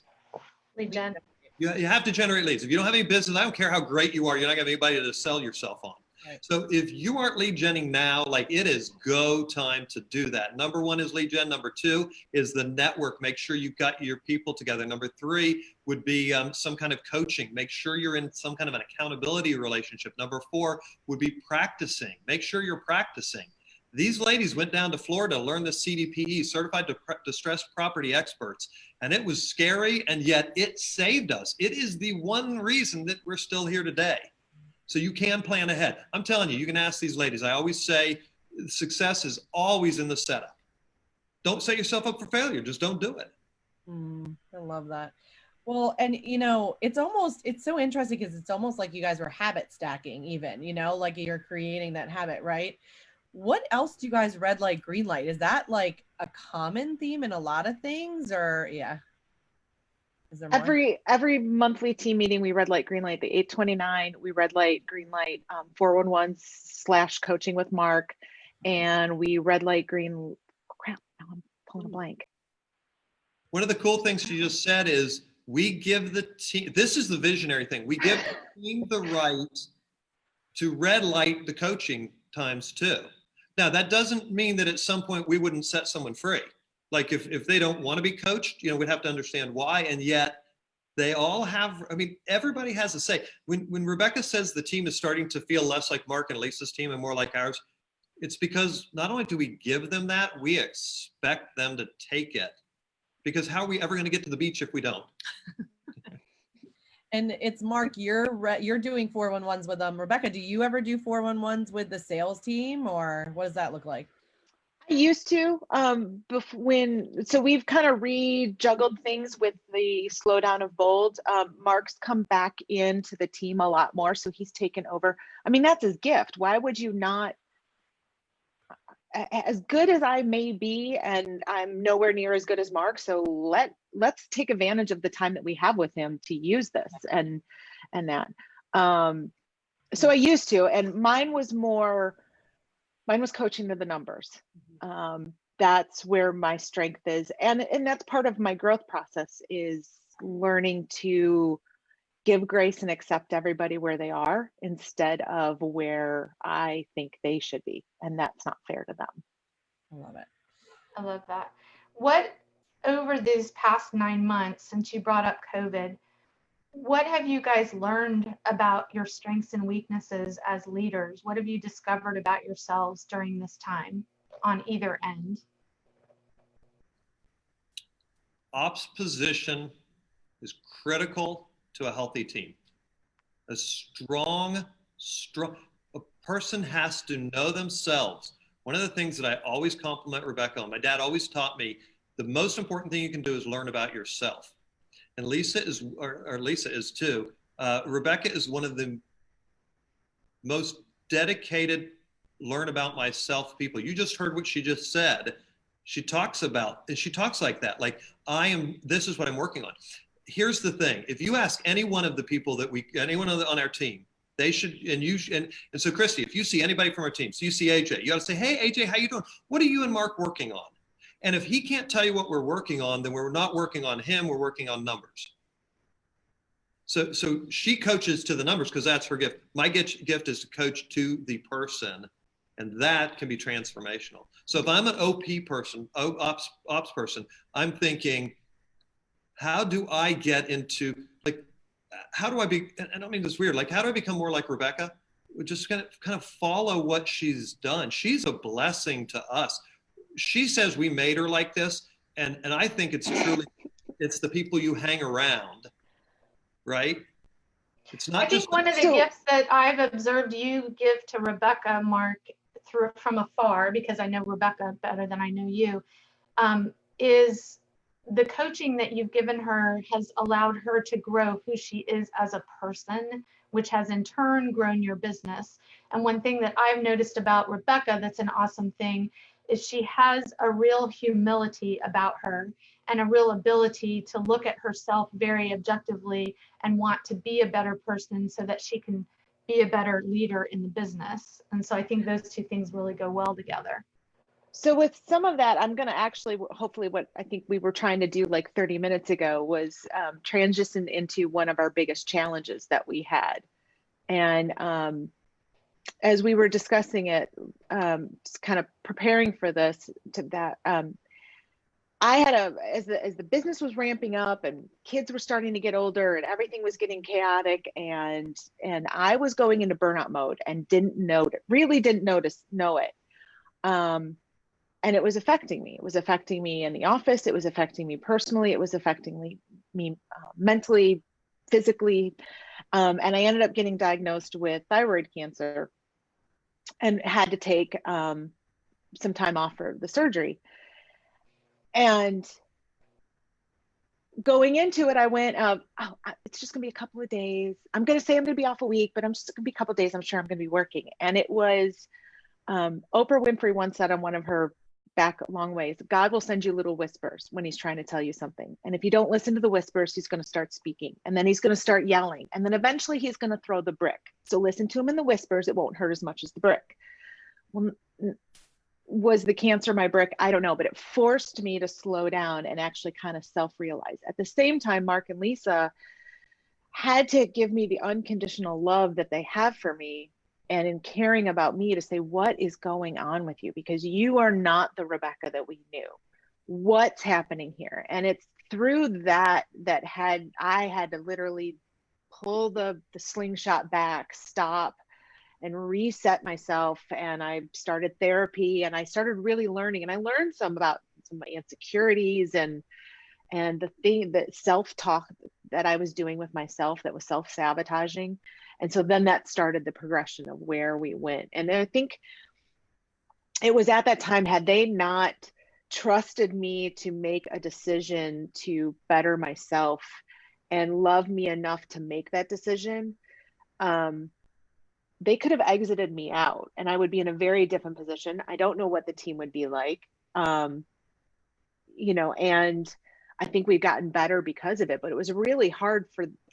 Lead gen. You have to generate leads. If you don't have any business, I don't care how great you are, you're not going to have anybody to sell yourself on. Right. So if you aren't lead genning now, like it is go time to do that. Number one is lead gen. Number two is the network. Make sure you've got your people together. Number three would be some kind of coaching. Make sure you're in some kind of an accountability relationship. Number four would be practicing. Make sure you're practicing. These ladies went down to Florida to learn the CDPE, Certified Distressed Property Experts, and it was scary, and yet it saved us. It is the one reason that we're still here today. So you can plan ahead. I'm telling you, you can ask these ladies. I always say success is always in the setup. Don't set yourself up for failure. Just don't do it. I love that. Well, and it's so interesting because it's almost like you guys were habit stacking even, like you're creating that habit, right? What else do you guys red light, green light? Is that like a common theme in a lot of things, or yeah? Is there more? Every monthly team meeting, we red light, green light. The 829, we red light, green light. 411/coaching with Mark, and we red light, green. Crap! Now I'm pulling a blank. One of the cool things she just said is we give the team. This is the visionary thing. We give the team the right to red light the coaching times too. Now, that doesn't mean that at some point we wouldn't set someone free. Like if they don't want to be coached, we'd have to understand why. And yet they all have, everybody has a say. When Rebecca says the team is starting to feel less like Mark and Lisa's team and more like ours, it's because not only do we give them that, we expect them to take it. Because how are we ever going to get to the beach if we don't? And it's Mark, you're doing 411s with them. Rebecca, do you ever do 411s with the sales team, or what does that look like? I used to, so we've kind of rejuggled things with the slowdown of Bold. Mark's come back into the team a lot more, so he's taken over. That's his gift. Why would you not? As good as I may be, and I'm nowhere near as good as Mark, so let's take advantage of the time that we have with him to use this and that. So I used to, and mine was coaching to the numbers. That's where my strength is, and that's part of my growth process, is learning to give grace and accept everybody where they are instead of where I think they should be. And that's not fair to them. I love it. I love that. What, over these past 9 months, since you brought up COVID, what have you guys learned about your strengths and weaknesses as leaders? What have you discovered about yourselves during this time on either end? Ops position is critical to a healthy team. A person has to know themselves. One of the things that I always compliment Rebecca on, my dad always taught me, the most important thing you can do is learn about yourself. And Lisa is too. Rebecca is one of the most dedicated learn about myself people. You just heard what she just said. She talks like that. Like, this is what I'm working on. Here's the thing. If you ask any one of the people anyone on our team, they should, and so Christy, if you see anybody from our team, so you see AJ, you got to say, hey, AJ, how you doing? What are you and Mark working on? And if he can't tell you what we're working on, then we're not working on him, we're working on numbers. So she coaches to the numbers because that's her gift. My gift is to coach to the person, and that can be transformational. So if I'm an ops person, I'm thinking, how do I get into, how do I be, and I don't mean this weird, how do I become more like Rebecca? We're just gonna kind of follow what she's done. She's a blessing to us. She says we made her like this, and I think it's the people you hang around, right? It's not just one of the gifts that I've observed you give to Rebecca, Mark, from afar, because I know Rebecca better than I know you, is the coaching that you've given her has allowed her to grow who she is as a person, which has in turn grown your business. And one thing that I've noticed about Rebecca that's an awesome thing is she has a real humility about her and a real ability to look at herself very objectively and want to be a better person so that she can be a better leader in the business. And so I think those two things really go well together. So with some of that, I'm going to actually, hopefully what I think we were trying to do like 30 minutes ago was transition into one of our biggest challenges that we had. And as we were discussing it, just kind of preparing for this, I had as the business was ramping up and kids were starting to get older and everything was getting chaotic, and I was going into burnout mode and really didn't know it. And it was affecting me. It was affecting me in the office. It was affecting me personally. It was affecting me mentally, physically. And I ended up getting diagnosed with thyroid cancer and had to take some time off for the surgery. And going into it, I went, it's just gonna be a couple of days. I'm gonna say I'm gonna be off a week, but I'm just gonna be a couple of days. I'm sure I'm gonna be working. And it was, Oprah Winfrey once said on one of her back long ways, God will send you little whispers when he's trying to tell you something. And if you don't listen to the whispers, he's gonna start speaking. And then he's gonna start yelling. And then eventually he's gonna throw the brick. So listen to him in the whispers. It won't hurt as much as the brick. Well, was the cancer my brick? I don't know, but it forced me to slow down and actually kind of self-realize. At the same time, Mark and Lisa had to give me the unconditional love that they have for me and in caring about me to say, what is going on with you? Because you are not the Rebecca that we knew. What's happening here? And it's through that I had to literally pull the slingshot back, stop, and reset myself. And I started therapy and I started really learning, and I learned some about some insecurities and the self-talk that I was doing with myself that was self-sabotaging. And so then that started the progression of where we went. And I think it was at that time, had they not trusted me to make a decision to better myself and love me enough to make that decision, they could have exited me out and I would be in a very different position. I don't know what the team would be like, and I think we've gotten better because of it, but it was really hard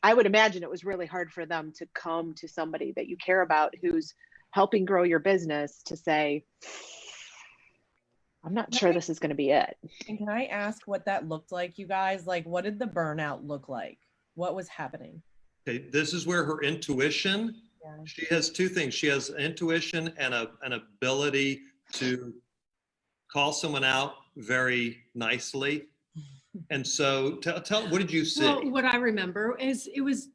I would imagine it was really hard for them to come to somebody that you care about who's helping grow your business to say, I'm not sure this is going to be it. And can I ask what that looked like, you guys? Like, what did the burnout look like? What was happening? Okay, this is where her intuition, she has two things. She has intuition and an ability to call someone out very nicely. And so tell what did you see? Well, what I remember is it was,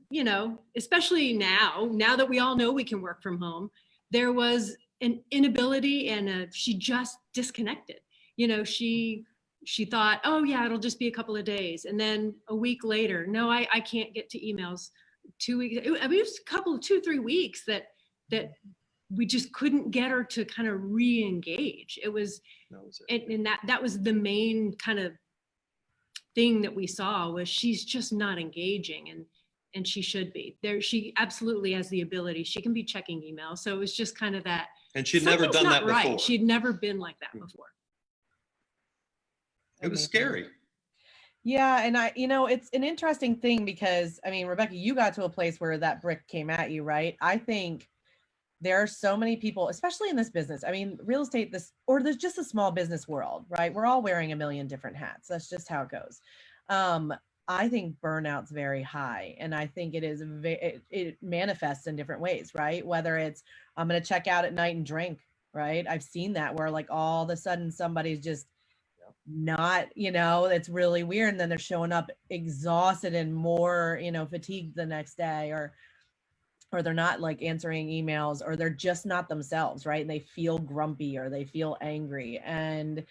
especially now that we all know we can work from home, there was an inability and she just disconnected. She thought, oh yeah, it'll just be a couple of days. And then a week later, no, I can't get to emails. 2 weeks. It was a couple of 2-3 weeks that we just couldn't get her to kind of re-engage. That was the main kind of thing that we saw was she's just not engaging, and she should be there. She absolutely has the ability. She can be checking emails. So it was just kind of that. And she'd never done that before. Right. She'd never been like that before. It was scary. Yeah. And it's an interesting thing because, Rebecca, you got to a place where that brick came at you, right? I think there are so many people, especially in this business. Real estate, there's just a small business world, right? We're all wearing a million different hats. That's just how it goes. I think burnout's very high. And I think it manifests in different ways, right? Whether it's, I'm going to check out at night and drink, right? I've seen that where like all of a sudden somebody's just not, it's really weird. And then they're showing up exhausted and more, fatigued the next day, or they're not like answering emails, or they're just not themselves, right? And they feel grumpy or they feel angry. And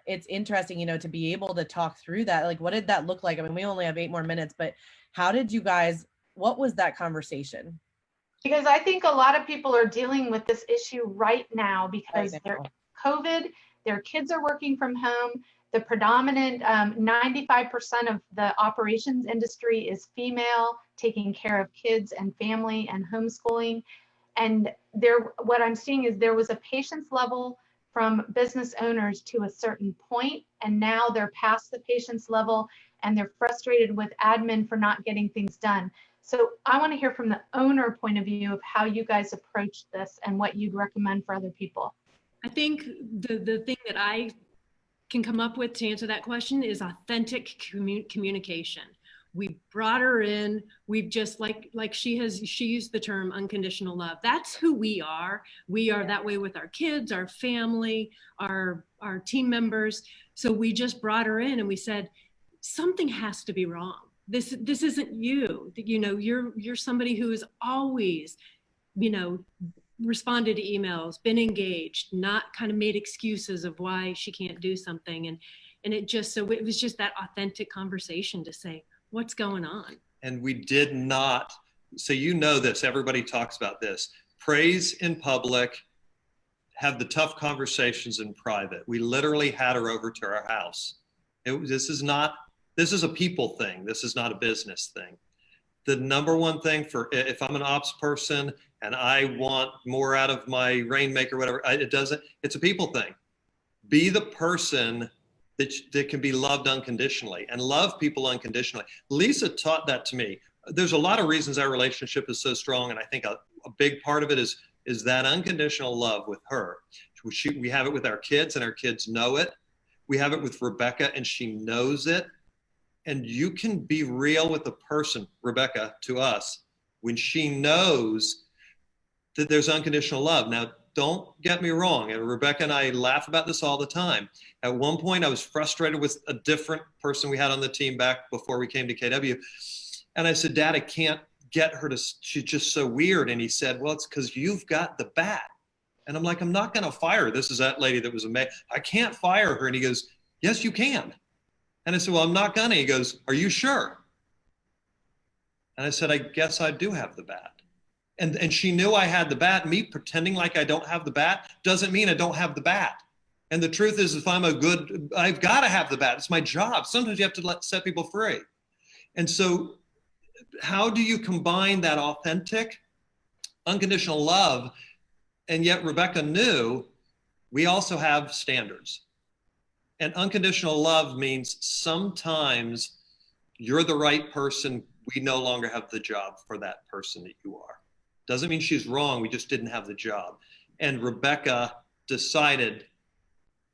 it's interesting, to be able to talk through that. Like, what did that look like? We only have 8 more minutes, but how did you guys, what was that conversation? Because I think a lot of people are dealing with this issue right now because they're COVID, their kids are working from home. The predominant 95% of the operations industry is female, taking care of kids and family and homeschooling. And what I'm seeing is there was a patience level from business owners to a certain point, and now they're past the patience level and they're frustrated with admin for not getting things done. So I want to hear from the owner point of view of how you guys approach this and what you'd recommend for other people. I think the thing that I can come up with to answer that question is authentic communication. We brought her in. We've just like she used the term unconditional love. That's who we are. We are that way with our kids, our family, our team members. So we just brought her in and we said, something has to be wrong. This isn't you. You know, you're somebody who is always, you know, responded to emails, been engaged, not kind of made excuses of why she can't do something. And it was just that authentic conversation to say, what's going on? And we did not, so you know this, everybody talks about this, praise in public, have the tough conversations in private. We literally had her over to our house. This is a people thing. This is not a business thing. The number one thing if I'm an ops person and I want more out of my rainmaker, whatever, it's a people thing. Be the person that can be loved unconditionally and love people unconditionally. Lisa taught that to me. There's a lot of reasons our relationship is so strong, and I think a big part of it is that unconditional love with her. We have it with our kids, and our kids know it. We have it with Rebecca, and she knows it. And you can be real with the person, Rebecca, to us, when she knows that there's unconditional love. Now, don't get me wrong, and Rebecca and I laugh about this all the time. At one point, I was frustrated with a different person we had on the team back before we came to KW. And I said, Dad, I can't get her to, she's just so weird. And he said, well, it's because you've got the bat. And I'm like, I'm not going to fire her. This is that lady that was amazing. I can't fire her. And he goes, yes, you can. And I said, well, I'm not going to. He goes, are you sure? And I said, I guess I do have the bat. And she knew I had the bat. Me pretending like I don't have the bat doesn't mean I don't have the bat. And the truth is, if I'm I've got to have the bat. It's my job. Sometimes you have to set people free. And so how do you combine that authentic, unconditional love? And yet Rebecca knew we also have standards. And unconditional love means sometimes you're the right person. We no longer have the job for that person that you are. Doesn't mean she's wrong. We just didn't have the job. And Rebecca decided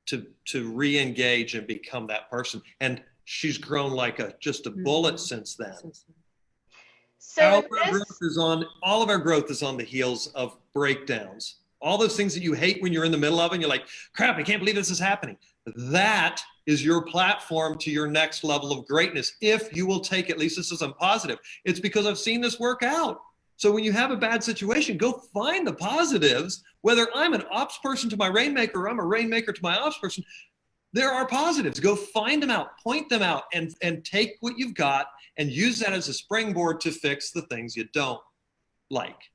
to re-engage and become that person. And she's grown like just a bullet since then. So all of our growth is on the heels of breakdowns. All those things that you hate when you're in the middle of it and you're like, crap, I can't believe this is happening. That is your platform to your next level of greatness. If you will take it, Lisa says I'm positive. It's because I've seen this work out. So when you have a bad situation, go find the positives. Whether I'm an ops person to my rainmaker or I'm a rainmaker to my ops person, there are positives. Go find them out, point them out, and take what you've got and use that as a springboard to fix the things you don't like.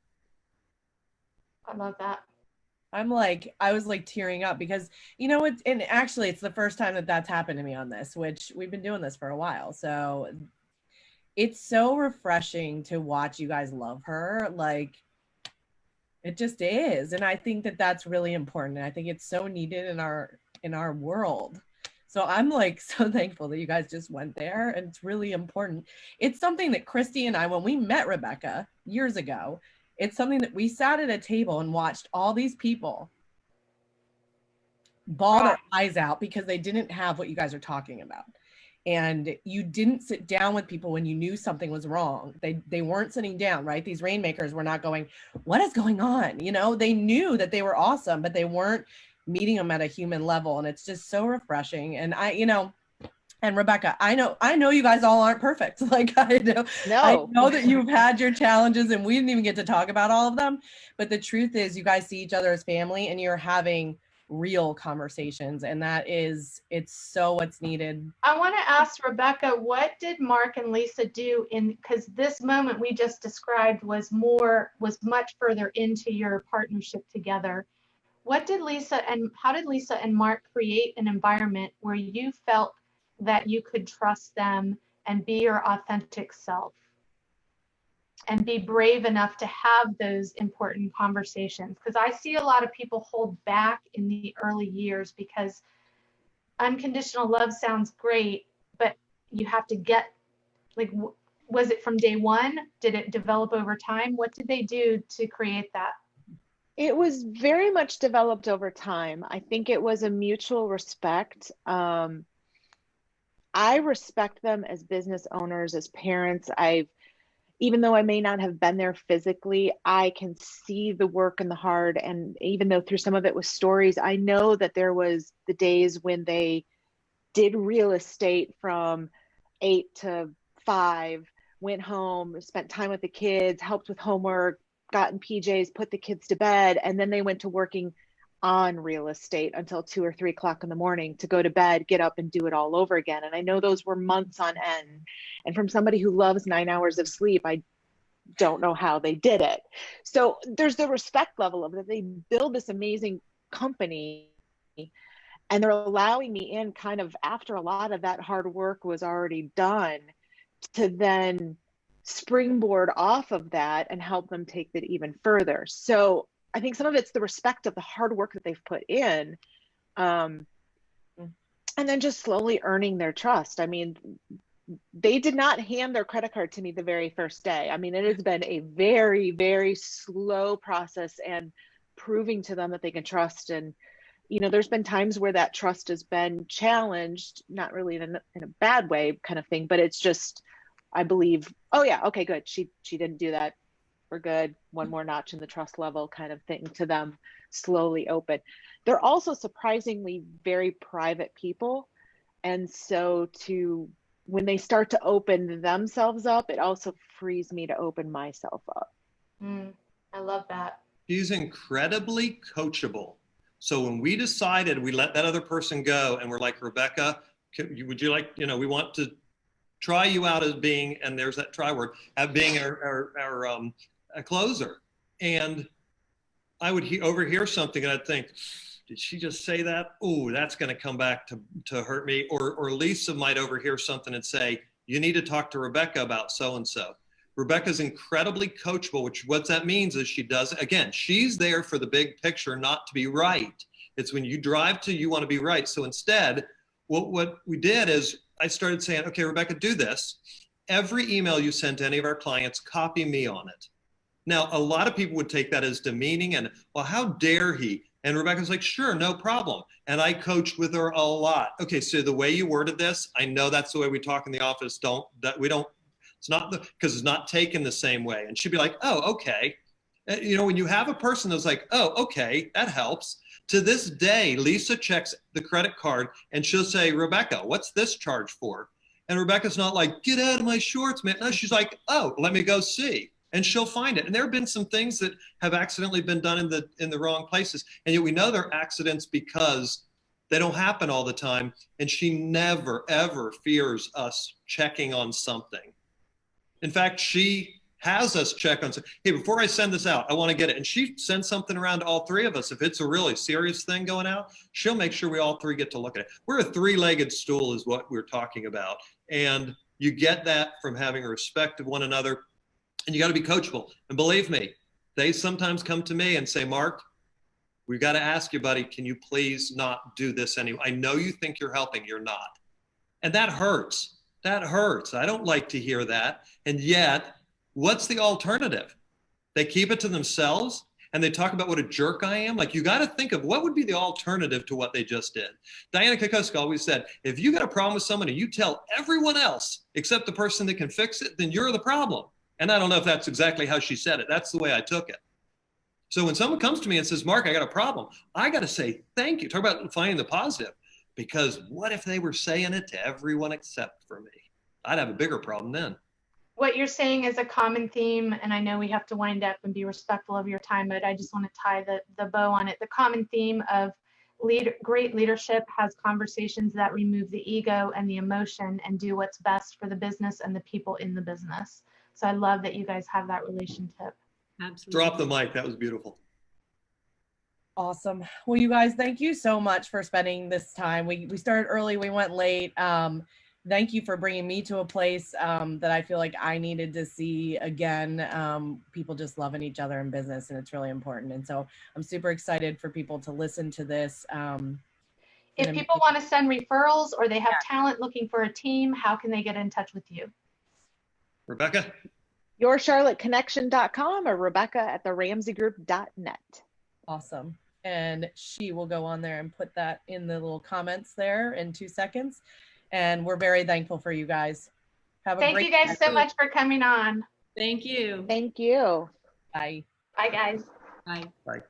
I love that. I was like tearing up because, you know, and actually it's the first time that that's happened to me on this, which we've been doing this for a while. So it's so refreshing to watch you guys love her. Like, it just is. And I think that that's really important. And I think it's so needed in our world. So I'm like so thankful that you guys just went there, and it's really important. It's something that Christy and I, when we met Rebecca years ago, it's something that we sat at a table and watched all these people bawl their eyes out because they didn't have what you guys are talking about. And you didn't sit down with people when you knew something was wrong. They weren't sitting down, right? These rainmakers were not going, what is going on? You know, they knew that they were awesome, but they weren't meeting them at a human level. And it's just so refreshing. And and Rebecca, I know you guys all aren't perfect. Like I know that you've had your challenges and we didn't even get to talk about all of them. But the truth is you guys see each other as family and you're having real conversations, and it's so what's needed. I want to ask Rebecca, what did Mark and Lisa do because this moment we just described was much further into your partnership together. How did Lisa and Mark create an environment where you felt that you could trust them and be your authentic self? and be brave enough to have those important conversations. Because I see a lot of people hold back in the early years because unconditional love sounds great, but you have to get, like, was it from day one? Did it develop over time? What did they do to create that? It was very much developed over time. I think it was a mutual respect. I respect them as business owners, as parents. Even though I may not have been there physically, I can see the work and the hard. And even though through some of it was stories, I know that there was the days when they did real estate from 8 to 5, went home, spent time with the kids, helped with homework, got in PJs, put the kids to bed, and then they went to working on real estate until 2 or 3 o'clock in the morning to go to bed, get up and do it all over again. And I know those were months on end. And from somebody who loves 9 hours of sleep, I don't know how they did it. So there's the respect level of that. They build this amazing company and they're allowing me in kind of after a lot of that hard work was already done to then springboard off of that and help them take it even further. So I think some of it's the respect of the hard work that they've put in, and then just slowly earning their trust. I mean, they did not hand their credit card to me the very first day. I mean, it has been a very, very slow process and proving to them that they can trust. And, you know, there's been times where that trust has been challenged, not really in a bad way kind of thing, but it's just, I believe, oh yeah, okay, good. She didn't do that. We're good. One more notch in the trust level kind of thing to them, slowly open. They're also surprisingly very private people. And so when they start to open themselves up, it also frees me to open myself up. I love that. She's incredibly coachable. So when we decided we let that other person go and we're like, Rebecca, would you like, we want to try you out as being, and there's that try word, at being a closer. And I would overhear something and I'd think, did she just say that? Oh, that's going to come back to hurt me. Or Lisa might overhear something and say, you need to talk to Rebecca about so-and-so. Rebecca's incredibly coachable, which what that means is she's there for the big picture, not to be right. It's when you drive you want to be right. So instead, what we did is I started saying, okay, Rebecca, do this. Every email you send to any of our clients, copy me on it. Now, a lot of people would take that as demeaning and, well, how dare he? And Rebecca's like, sure, no problem. And I coached with her a lot. Okay, so the way you worded this, I know that's the way we talk in the office. It's not because it's not taken the same way. And she'd be like, oh, okay. When you have a person that's like, oh, okay, that helps. To this day, Lisa checks the credit card and she'll say, Rebecca, what's this charge for? And Rebecca's not like, get out of my shorts, man. No, she's like, oh, let me go see. And she'll find it. And there have been some things that have accidentally been done in the wrong places. And yet we know they're accidents because they don't happen all the time. And she never, ever fears us checking on something. In fact, she has us check on, hey, before I send this out, I want to get it. And she sends something around to all three of us. If it's a really serious thing going out, she'll make sure we all three get to look at it. We're a three-legged stool is what we're talking about. And you get that from having a respect of one another. And you got to be coachable. And believe me, they sometimes come to me and say, Mark, we've got to ask you, buddy, can you please not do this anymore? I know you think you're helping, you're not. And that hurts. That hurts. I don't like to hear that. And yet, what's the alternative? They keep it to themselves and they talk about what a jerk I am. Like, you got to think of what would be the alternative to what they just did. Diana Kokoska always said, if you got a problem with someone and you tell everyone else except the person that can fix it, then you're the problem. And I don't know if that's exactly how she said it. That's the way I took it. So when someone comes to me and says, Mark, I got a problem, I got to say, thank you. Talk about finding the positive. Because what if they were saying it to everyone except for me? I'd have a bigger problem then. What you're saying is a common theme, and I know we have to wind up and be respectful of your time, but I just want to tie the bow on it. The common theme of great leadership has conversations that remove the ego and the emotion and do what's best for the business and the people in the business. So I love that you guys have that relationship. Absolutely. Drop the mic. That was beautiful. Awesome. Well, you guys, thank you so much for spending this time. We started early, we went late. thank you for bringing me to a place that I feel like I needed to see again. People just loving each other in business, and it's really important. And so I'm super excited for people to listen to this. If people want to send referrals or they have talent looking for a team, how can they get in touch with you? Rebecca? YourCharlotteConnection.com or Rebecca at theramseygroup.net. Awesome. And she will go on there and put that in the little comments there in 2 seconds. And we're very thankful for you guys. Have a Thank great you guys so much for coming on. Thank you. Thank you. Bye. Bye, guys. Bye. Bye.